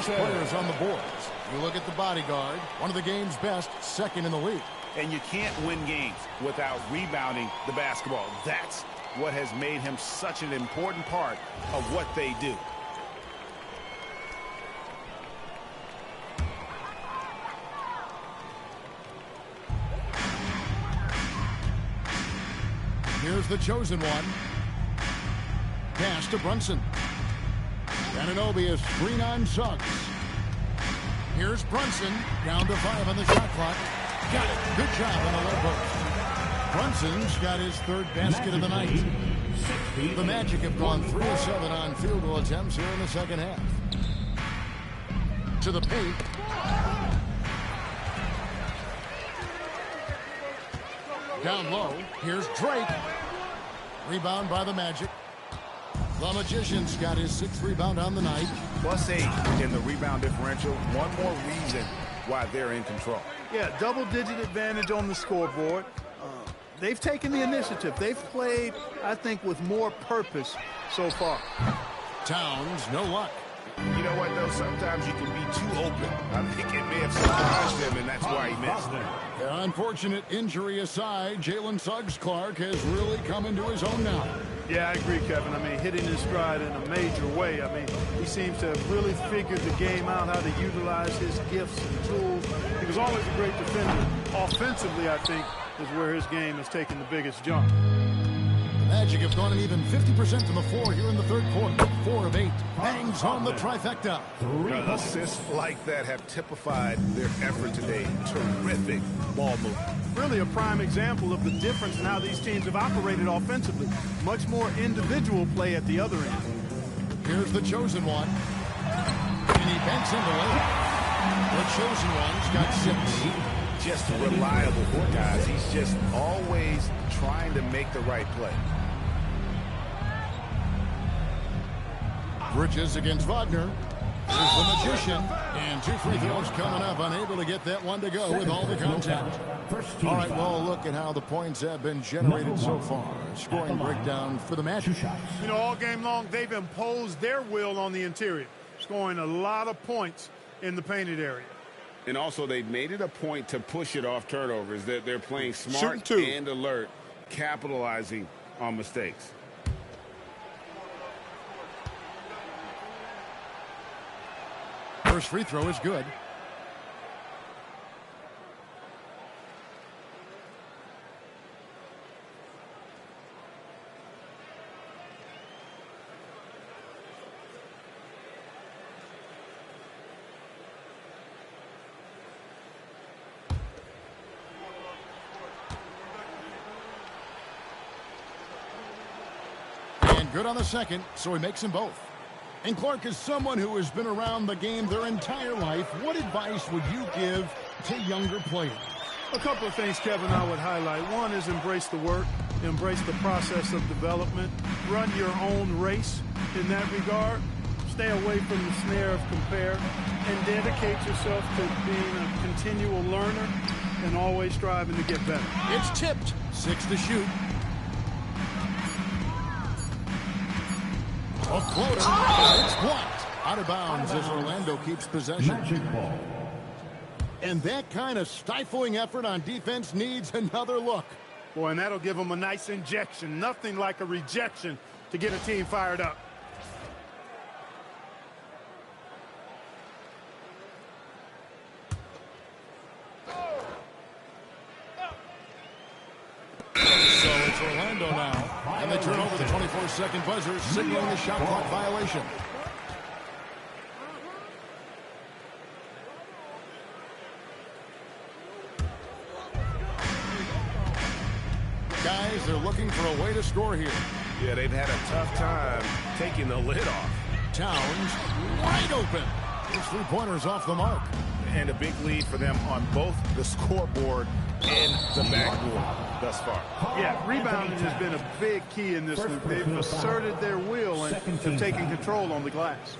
Players on the boards. You look at the bodyguard, one of the game's best, second in the league. And you can't win games without rebounding the basketball. That's what has made him such an important part of what they do. Here's the chosen one. Pass to Brunson. Anunoby is screen on Suggs. Here's Brunson, down to 5 on the shot clock. Got it. Good job on the low post. Brunson's got his third basket of the night. The Magic have gone 3 of 7 on field goal attempts here in the second half. To the paint. Down low. Here's Drake. Rebound by the Magic. The Magician's got his 6th rebound on the night. +8 in the rebound differential. One more reason why they're in control. Yeah, double-digit advantage on the scoreboard. They've taken the initiative. They've played, I think, with more purpose so far. Towns, no luck. You know what, though? Sometimes you can be too open. I think it may have surprised him, and that's why he missed. Unfortunate injury aside, Jalen Suggs-Clark has really come into his own now. Yeah, I agree, Kevin. I mean, hitting his stride in a major way. I mean, he seems to have really figured the game out, how to utilize his gifts and tools. He was always a great defender. Offensively, I think, is where his game has taken the biggest jump. The Magic have gone an even 50% from the floor here in the third quarter. 4 of 8. Bangs home the trifecta. Assists like that have typified their effort today. Terrific ball movement. Really a prime example of the difference in how these teams have operated offensively. Much more individual play at the other end. Here's the chosen one. And he banks into late. The chosen one's got 6. Just reliable, guys. He's just always trying to make the right play. Bridges against Wagner. Here's the Magician. And 2 free throws coming up. Unable to get that one to go with all the contact. All right, well, look at how the points have been generated so far. Scoring breakdown for the Magic. You know, all game long, they've imposed their will on the interior, scoring a lot of points in the painted area. And also, they've made it a point to push it off turnovers. They're playing smart Shooting 2. and alert, capitalizing on mistakes. First free throw is good. Good on the second, so he makes them both. And Clark, is someone who has been around the game their entire life, what advice would you give to younger players? A couple of things, Kevin, I would highlight. One is embrace the work, embrace the process of development, run your own race in that regard, stay away from the snare of compare, and dedicate yourself to being a continual learner and always striving to get better. It's tipped. 6 to shoot. A floater, it's blocked. Out of bounds as Orlando keeps possession. And that kind of stifling effort on defense needs another look. Boy, and that'll give them a nice injection. Nothing like a rejection to get a team fired up. So it's Orlando now. And they turn over the 24-second buzzer, signaling the shot clock violation. Guys, they're looking for a way to score here. Yeah, they've had a tough time taking the lid off. Towns wide open. His three-pointer's off the mark. And a big lead for them on both the scoreboard and the backboard thus far. Yeah, rebounding has been a big key in this one. They've asserted their will and have taken control on the glass.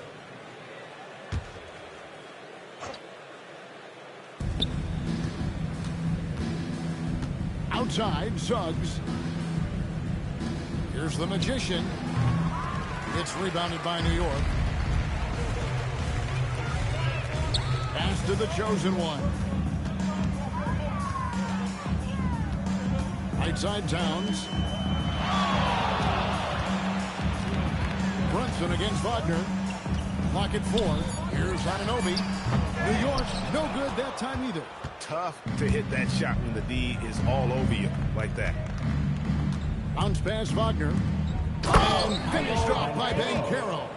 Outside, Suggs. Here's the Magician. It's rebounded by New York. Pass to the chosen one. Right side, Towns. Brunson against Wagner. Clock at 4. Here's Anunoby. New York, no good that time either. Tough to hit that shot when the D is all over you like that. Bounce pass, Wagner. And finished off by Banchero.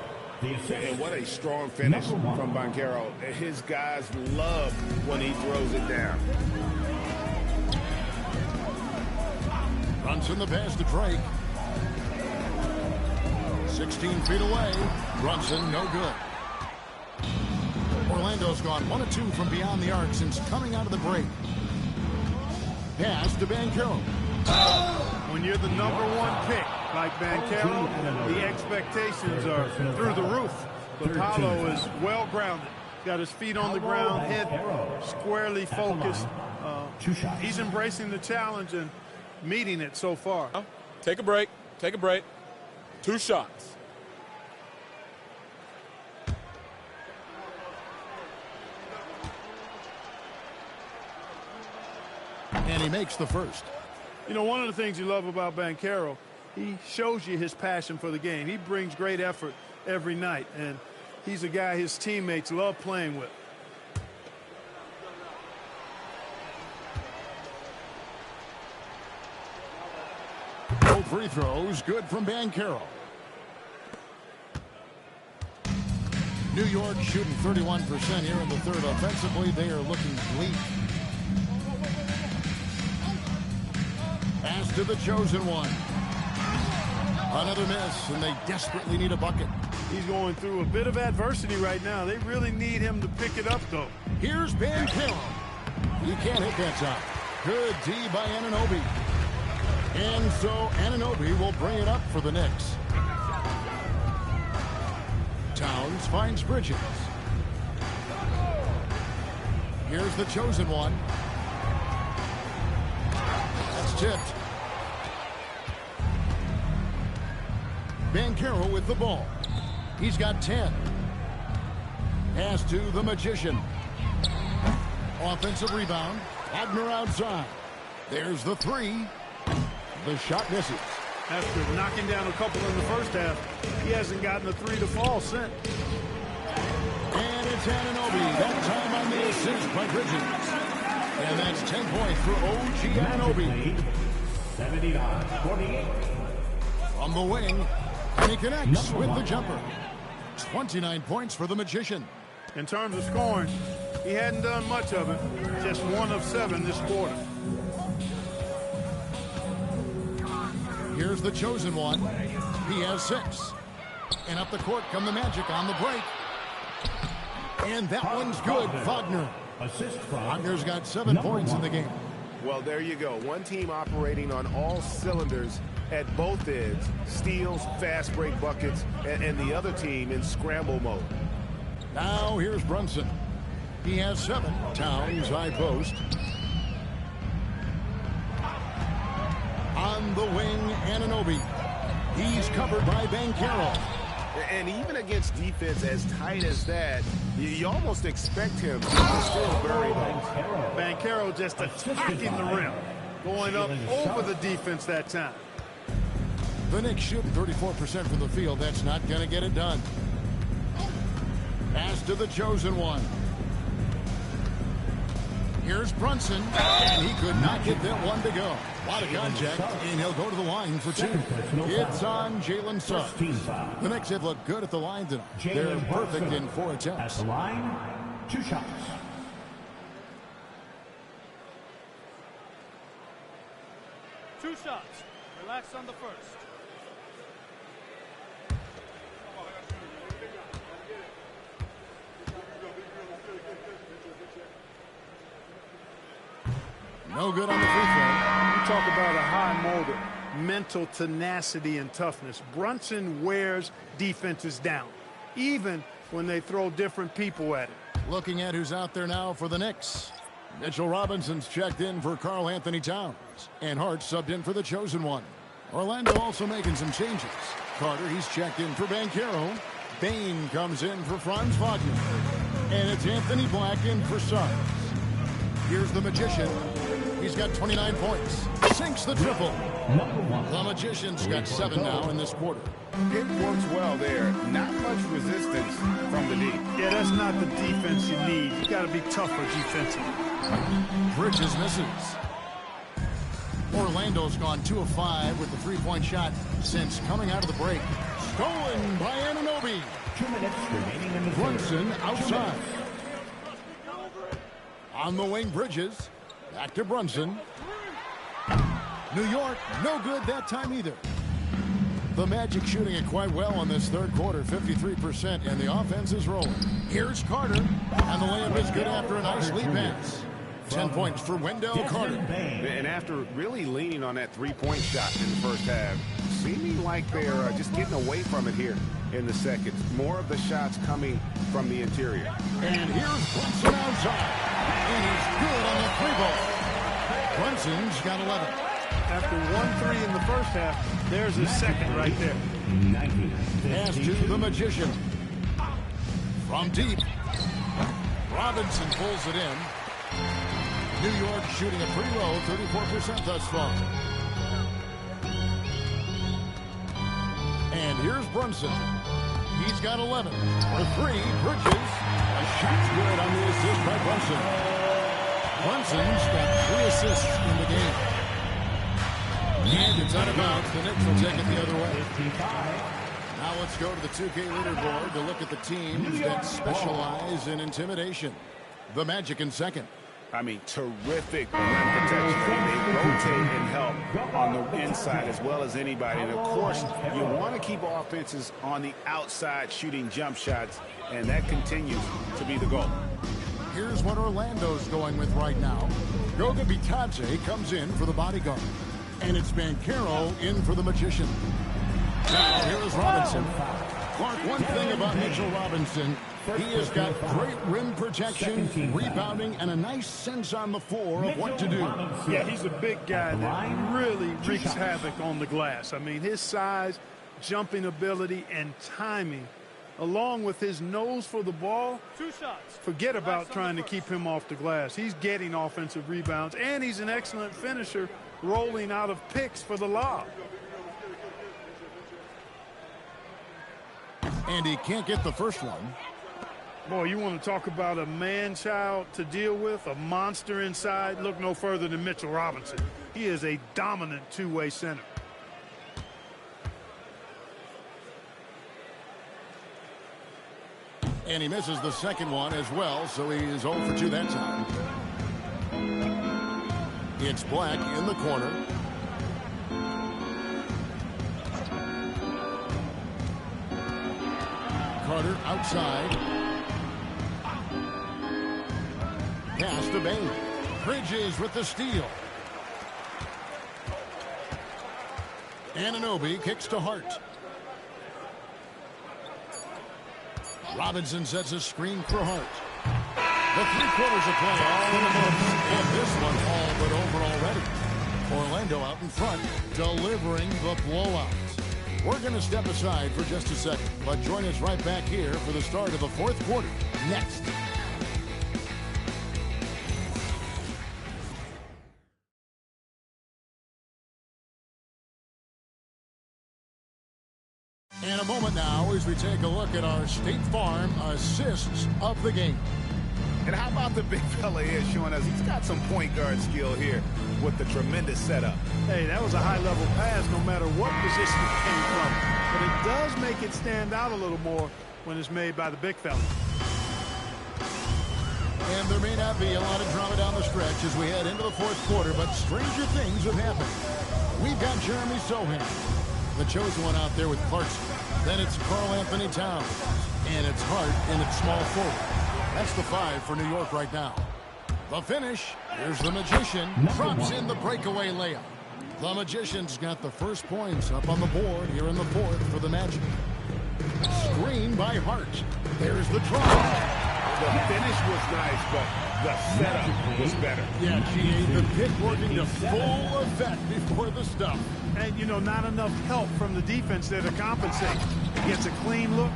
And what a strong finish from Banchero. His guys love when he throws it down. Brunson the pass to Drake. 16 feet away. Brunson no good. Orlando's gone 1 of 2 from beyond the arc since coming out of the break. Pass to Banchero. When you're the #1 pick like Banchero, the expectations are through the roof. But Paolo is well grounded. Got his feet on the ground, head squarely focused. He's embracing the challenge and meeting it so far. Take a break. Take a break. 2 shots. And he makes the first. You know, one of the things you love about Banchero, he shows you his passion for the game. He brings great effort every night, and he's a guy his teammates love playing with. Both free throws good from Banchero. New York shooting 31% here in the third. Offensively, they are looking bleak. Pass to the chosen one. Another miss, and they desperately need a bucket. He's going through a bit of adversity right now. They really need him to pick it up, though. Here's Banchero. He can't hit that shot. Good D by Anunoby. And so Anunoby will bring it up for the Knicks. Towns finds Bridges. Here's the chosen one. That's tipped. Banchero with the ball. He's got 10. Pass to the Magician. Offensive rebound. Wagner outside. There's the three. The shot misses. After knocking down a couple in the first half, he hasn't gotten a three to fall since. And it's Anunoby. That time on the assist by Bridges. And that's 10 points for OG Anunoby. 79-48. From the wing, and he connects with the jumper. 29 points for the Magician. In terms of scoring, he hadn't done much of it. Just 1 of 7 this quarter. Here's the chosen one. He has 6. And up the court come the Magic on the break. And that one's good. Wagner. Wagner's got 7 points in the game. Well, there you go. One team operating on all cylinders at both ends. Steals, fast break buckets, and the other team in scramble mode. Now here's Brunson. He has 7. Towns high post. On the wing, Anunoby. He's covered by Banchero. And even against defense as tight as that, you almost expect him to still bury those. Banchero just attacking the rim. Going up over the defense that time. The Knicks shooting 34% from the field. That's not going to get it done. Pass to the chosen one. Here's Brunson, and he could not get that one to go. A lot of contact, and he'll go to the line for 2. It's on Jalen Suggs. The Knicks have looked good at the line tonight. They're perfect in 4 attempts. At the line, 2 shots. 2 shots. Relax on the first. No good on the free throw. You talk about a high motor, mental tenacity and toughness. Brunson wears defenses down, even when they throw different people at him. Looking at who's out there now for the Knicks. Mitchell Robinson's checked in for Karl Anthony Towns. And Hart subbed in for the chosen one. Orlando also making some changes. Carter, he's checked in for Banchero. Bain comes in for Franz Wagner. And it's Anthony Black in for Suggs. Here's the Magician. He's got 29 points. Sinks the triple. The Magician's got 7 now in this quarter. It works well there. Not much resistance from the deep. Yeah, that's not the defense you need. You got to be tougher defensively. Bridges misses. Orlando's gone 2 of 5 with the 3-point shot since coming out of the break. Stolen by Anunoby. 2 minutes remaining in the Brunson outside. On the wing, Bridges. Back to Brunson. New York, no good that time either. The Magic shooting it quite well in this third quarter, 53%, and the offense is rolling. Here's Carter, and the layup is good after a nice lead pass. 10 points for Wendell Carter. And after really leaning on that 3-point shot in the first half, seeming like they're just getting away from it here in the second. More of the shots coming from the interior. And here's Brunson outside. And he's good on the 3-ball. Brunson's got 11. After 1-3 in the first half, there's his second right there. Pass to the Magician. From deep. Robinson pulls it in. New York shooting it pretty low, 34% thus far. And here's Brunson. He's got 11. For 3, Bridges. A shot's good on the assist by Brunson. Brunson's got 3 assists in the game. And it's out of bounds. The Knicks will take it the other way. Now let's go to the 2K leaderboard to look at the teams that specialize in intimidation. The Magic in second. I mean, terrific rim protection. They rotate and help on the inside as well as anybody. And, of course, you want to keep offenses on the outside shooting jump shots, and that continues to be the goal. Here's what Orlando's going with right now. Goga Bitadze comes in for the bodyguard. And it's Banchero in for the Magician. Now, here is Robinson. Clark, one thing about Mitchell Robinson, he has got great rim protection, rebounding, and a nice sense on the floor of what to do. Yeah, he's a big guy that really wreaks havoc on the glass. I mean, his size, jumping ability, and timing along with his nose for the ball, 2 shots. forget about trying to keep him off the glass. He's getting offensive rebounds, and he's an excellent finisher, rolling out of picks for the lob. And he can't get the first one. Boy, you want to talk about a man-child to deal with, a monster inside? Look no further than Mitchell Robinson. He is a dominant two-way center. And he misses the second one as well, so he is 0 for 2 that time. It's Black in the corner. Carter outside. Pass to Bain. Bridges with the steal. Anunoby kicks to Hart. Robinson sets a screen for Hart. The 3 quarters of play all in the books, and this one all but over already. Orlando out in front, delivering the blowout. We're going to step aside for just a second, but join us right back here for the start of the 4th quarter next. In a moment now as we take a look at our State Farm assists of the game. And how about the big fella here showing us he's got some point guard skill here with the tremendous setup. Hey, that was a high-level pass no matter what position it came from. But it does make it stand out a little more when it's made by the big fella. And there may not be a lot of drama down the stretch as we head into the 4th quarter, but stranger things have happened. We've got Jeremy Sohan, the chosen one out there with Clarkson. Then it's Karl Anthony Towns. And it's Hart in its small forward. That's the 5 for New York right now. The finish, here's the Magician, drops in the breakaway layup. The Magician's got the first points up on the board here in the 4th for the Magic. Screen by Hart. There's the draw. The finish was nice, but the setup was better. Yeah, G.A., the pick working to full effect before the stuff. And, you know, not enough help from the defense there to compensate. He gets a clean look,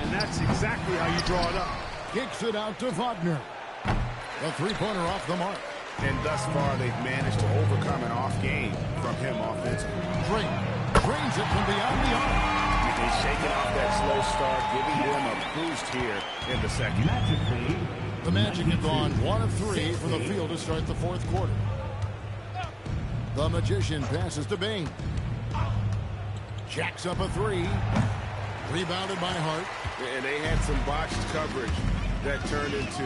and that's exactly how you draw it up. Kicks it out to Wagner. The 3-pointer off the mark. And thus far, they've managed to overcome an off game from him offensively. Drake drains it from beyond the arc. He's shaking off that slow start, giving them a boost here in the second. The Magic have gone 1 of 3 from the field to start the 4th quarter. The Magician passes to Bain. Jacks up a 3. Rebounded by Hart. And they had some botched coverage that turned into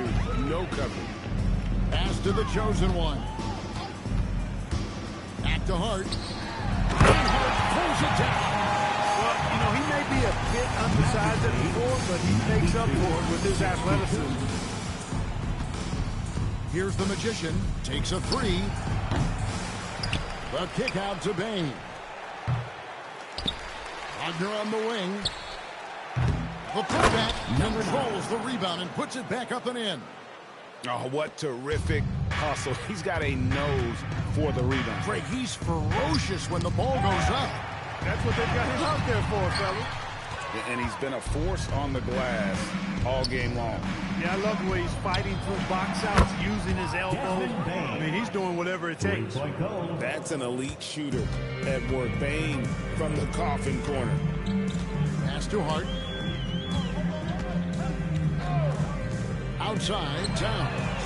no coverage. Pass to the chosen one. Back to Hart. And Hart pulls it down. Well, you know, he may be a bit undersized at the 4, but he makes up for it with his athleticism. Here's the Magician. Takes a 3. The kick out to Bain. Wagner on the wing. The putback controls the rebound and puts it back up and in. Oh, what terrific hustle. He's got a nose for the rebound. Greg, he's ferocious when the ball goes up. That's what they've got him out there for, fellas. And he's been a force on the glass all game long. Yeah, I love the way he's fighting through box outs, using his elbow. I mean, he's doing whatever it takes. That's an elite shooter at work. Bain from the coffin corner. Pass to Hart. Outside, Towns.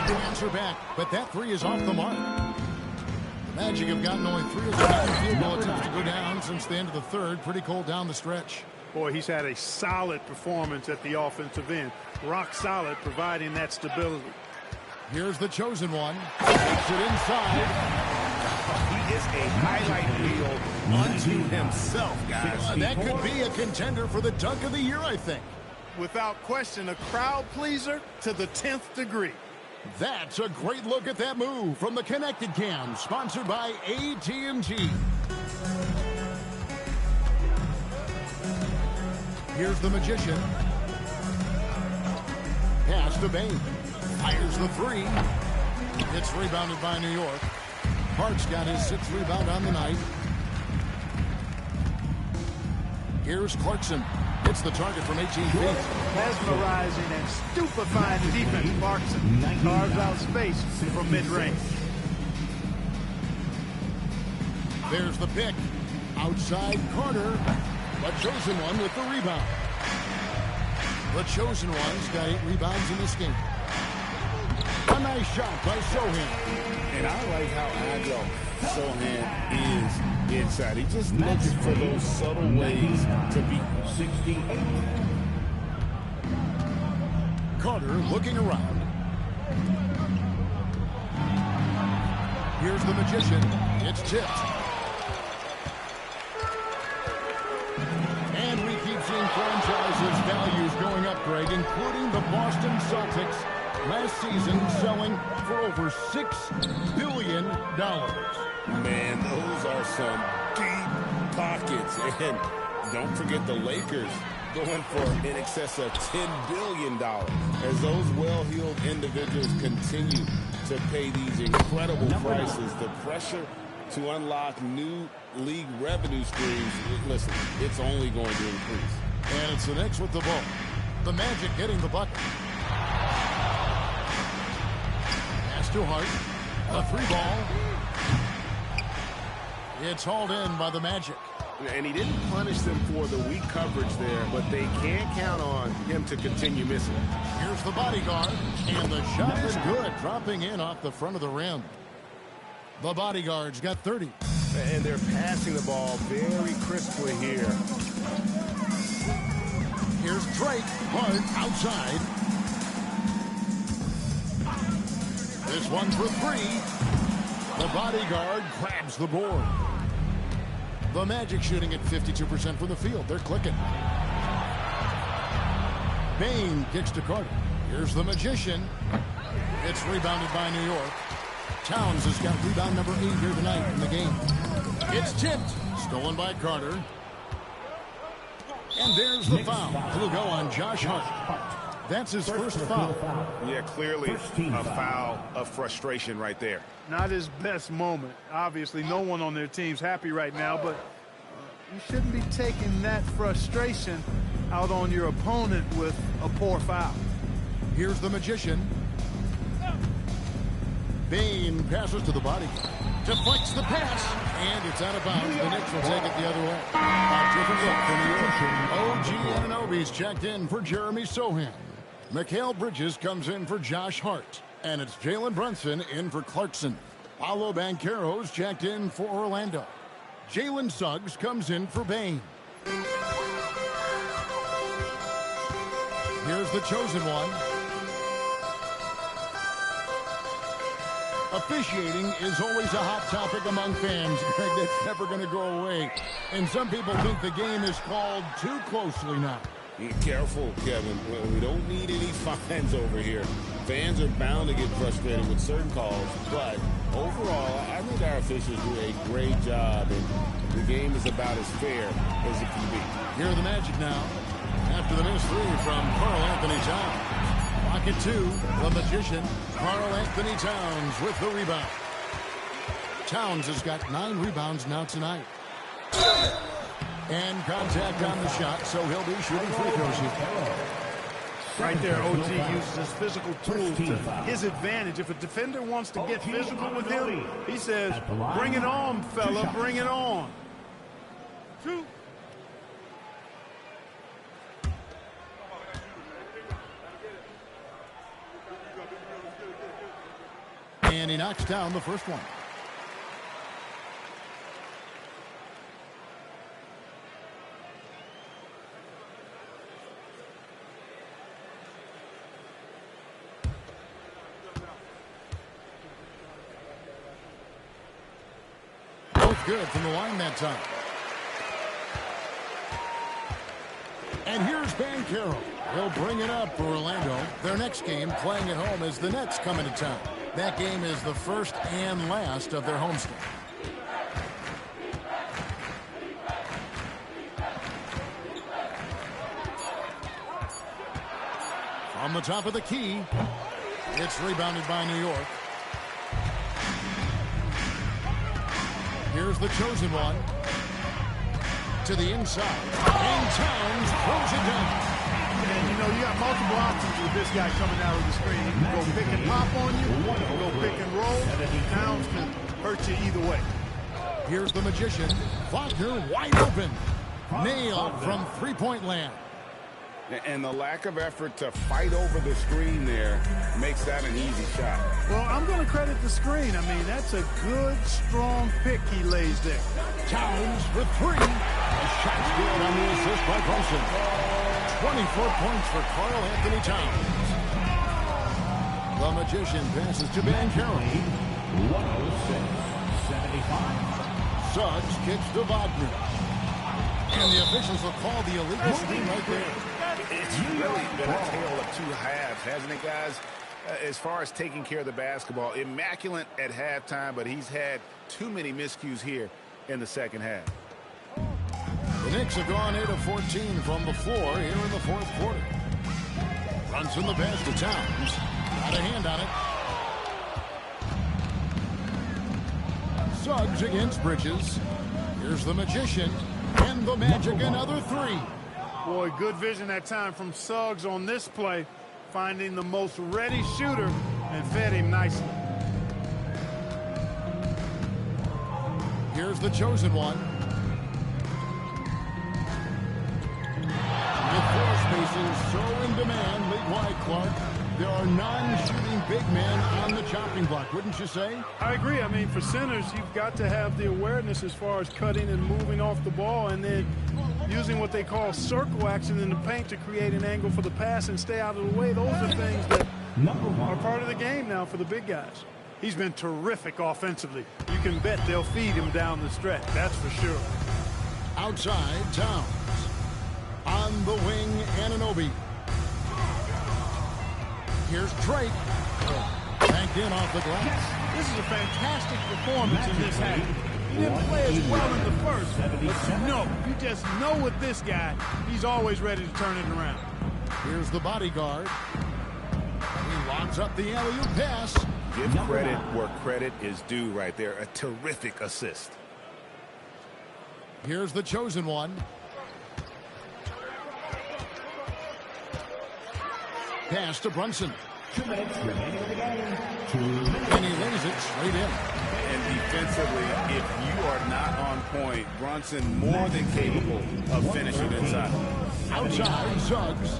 The answer back, but that 3 is off the mark. The Magic have gotten only 3 of the 9 field goal attempts to go down since the end of the 3rd. Pretty cold down the stretch. Boy, he's had a solid performance at the offensive end. Rock solid, providing that stability. Here's the chosen one. Takes it inside. He is a highlight reel unto himself, guys. That could be a contender for the dunk of the year, I think. Without question, a crowd pleaser to the 10th degree. That's a great look at that move from the Connected Cam, sponsored by AT&T. Here's the Magician. Pass to Bain. Fires the 3. It's rebounded by New York. Hart's got his 6th rebound on the night. Here's Clarkson. Hits the target from 18 feet. Mesmerizing and stupefying defense. Clarkson carves out space from mid-range. There's the pick. Outside Carter. The chosen one with the rebound. The chosen one's got 8 rebounds in this game. A nice shot by Sochan. And I like how agile Sochan is inside. He just looks for those subtle ways to beat 68. Carter looking around. Here's the magician. It's tipped. And we keep seeing franchises' values going up, Greg, including the Boston Celtics last season selling for over $6 billion. Man, those are some deep pockets. And don't forget the Lakers going for in excess of $10 billion as those well-heeled individuals continue to pay these incredible prices. The pressure to unlock new league revenue streams, listen, it's only going to increase. And it's the Knicks with the ball. The Magic getting the bucket. Pass to Hart. A 3-ball. It's hauled in by the Magic. And he didn't punish them for the weak coverage there, but they can't count on him to continue missing. Here's the bodyguard, and the shot is good, dropping in off the front of the rim. The bodyguard's got 30. And they're passing the ball very crisply here. Here's Drake. Hart outside. This one for 3. The bodyguard grabs the board. The Magic shooting at 52% from the field. They're clicking. Bane kicks to Carter. Here's the magician. It's rebounded by New York. Towns has got rebound number 8 here tonight in the game. It's tipped. Stolen by Carter. And there's the foul. It'll go on Josh Hart. That's his first foul. Yeah, clearly a foul of frustration right there. Not his best moment. Obviously, no one on their team's happy right now, but you shouldn't be taking that frustration out on your opponent with a poor foul. Here's the magician. Bane passes to the body. Deflects the pass, and it's out of bounds. The Knicks will take it the other way. A different look for New York. OG Anunoby's checked in for Jeremy Sochan. Mikal Bridges comes in for Josh Hart. And it's Jalen Brunson in for Clarkson. Paolo Banchero's checked in for Orlando. Jalen Suggs comes in for Bane. Here's the chosen one. Officiating is always a hot topic among fans, Greg. That's never going to go away. And some people think the game is called too closely now. Be careful, Kevin. We don't need any fines over here. Fans are bound to get frustrated with certain calls, but overall, I think our officials do a great job, and the game is about as fair as it can be. Here are the Magic now. After the missed 3 from Karl Anthony Towns. Pocket 2, the magician, Karl Anthony Towns with the rebound. Towns has got 9 rebounds now tonight. And contact on the shot, so he'll be shooting free throws here. Right there, OG uses his physical tools to his advantage. If a defender wants to get physical with him, he says, bring it on, fella, bring it on. 2. And he knocks down the first one. Both good from the line that time. And here's Banchero. He'll bring it up for Orlando. Their next game playing at home as the Nets come into town. That game is the first and last of their homestand. From the top of the key, it's rebounded by New York. Here's the chosen one. to the inside, and Towns throws it down. And, you know, you got multiple options with this guy coming out of the screen. He can go pick and pop on you, he can go pick and roll. Towns can hurt you either way. Here's the Magician. Wagner wide open. Nailed from three-point land. And the lack of effort to fight over the screen there makes that an easy shot. Well, I'm going to credit the screen. I mean, that's a good, strong pick he lays there. Towns for three. The shot's good on the assist by Brunson. 24 points for Karl Anthony Towns. The Magician passes to Banchero. 106-75. Suggs kicks to Wagner. And the officials will call the illegal steam right there. It's really been a tale of two halves, hasn't it, guys? As far as taking care of the basketball, immaculate at halftime, but he's had too many miscues here in the second half. The Knicks have gone 8 of 14 from the floor here in the fourth quarter. Brunson the pass to Towns. Got a hand on it. Suggs against Bridges. Here's the Magician. And the Magic another three. Boy, good vision that time from Suggs on this play, finding the most ready shooter and fed him nicely. Here's the chosen one. The floor spaces so in demand, league-wide, Clark. There are non-shooting big men on the chopping block, wouldn't you say? I agree. I mean, for centers, you've got to have the awareness as far as cutting and moving off the ball and then using what they call circle action in the paint to create an angle for the pass and stay out of the way. Those are things that are part of the game now for the big guys. He's been terrific offensively. You can bet they'll feed him down the stretch. That's for sure. Outside, Towns. On the wing, Anunoby. Here's Drake. Banked in off the glass. This is a fantastic performance in this half. He didn't play as well in the first, but you just know with this guy, he's always ready to turn it around. Here's the bodyguard. He locks up the alley-oop pass. Give credit where credit is due right there. A terrific assist. Here's the chosen one. Pass to Brunson. 2 minutes remaining in the game. And he lays it straight in. And defensively, if you are not on point, Brunson more than capable of finishing inside. Outside, Suggs.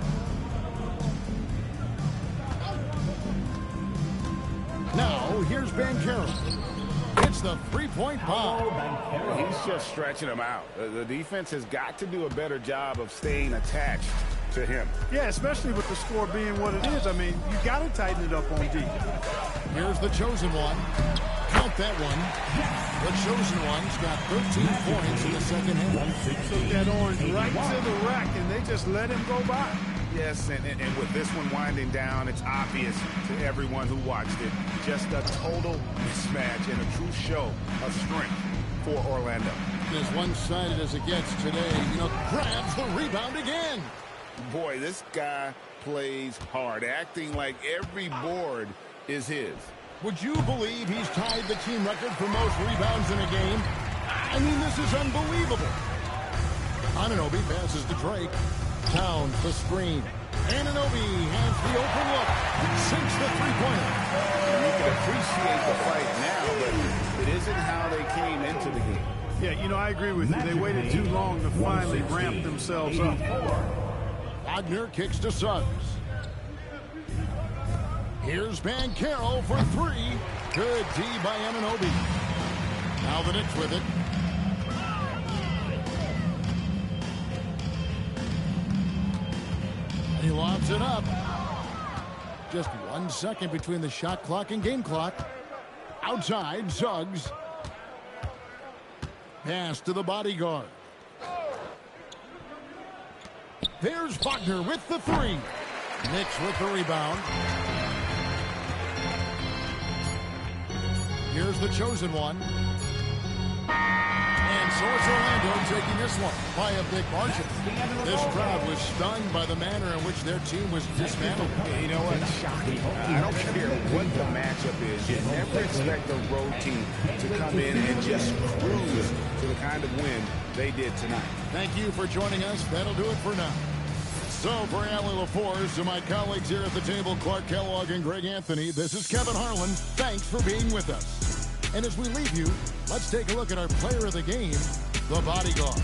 Now, here's Banchero. It's the three-point bomb. He's just stretching him out. The defense has got to do a better job of staying attached to him. Yeah, especially with the score being what it is. I mean, you got to tighten it up on D. Here's the chosen one. Count that one. The chosen one's got 13 points in the second half. Took that orange right to the rack, and they just let him go by. Yes, and with this one winding down, it's obvious to everyone who watched it. Just a total mismatch and a true show of strength for Orlando. As one-sided as it gets today, grabs the rebound again. Boy, this guy plays hard, acting like every board is his. Would you believe he's tied the team record for most rebounds in a game? I mean, this is unbelievable. Anunoby passes to Drake. Towns the screen. Anunoby has the open look. Sinks the three-pointer. You can appreciate the fight now, but it isn't how they came into the game. Yeah, I agree with you. They waited too long to finally ramp themselves up. Wagner kicks to Suggs. Here's Banchero for three. Good D by Anunoby. Now the Knicks with it. He lobs it up. Just 1 second between the shot clock and game clock. Outside, Suggs. Pass to the bodyguard. There's Wagner with the three. Knicks with the rebound. Here's the chosen one. And So it's Orlando taking this one by a big margin. This crowd was stunned by the manner in which their team was dismantled. Yeah, you know what? Shocking. I don't care what the matchup is. You never expect a road team to come in and just cruise to the kind of win they did tonight. Thank you for joining us. That'll do it for now. So for Allie LaForce, to my colleagues here at the table, Clark Kellogg and Greg Anthony, this is Kevin Harlan. Thanks for being with us. And as we leave you, let's take a look at our player of the game, the Bodyguard.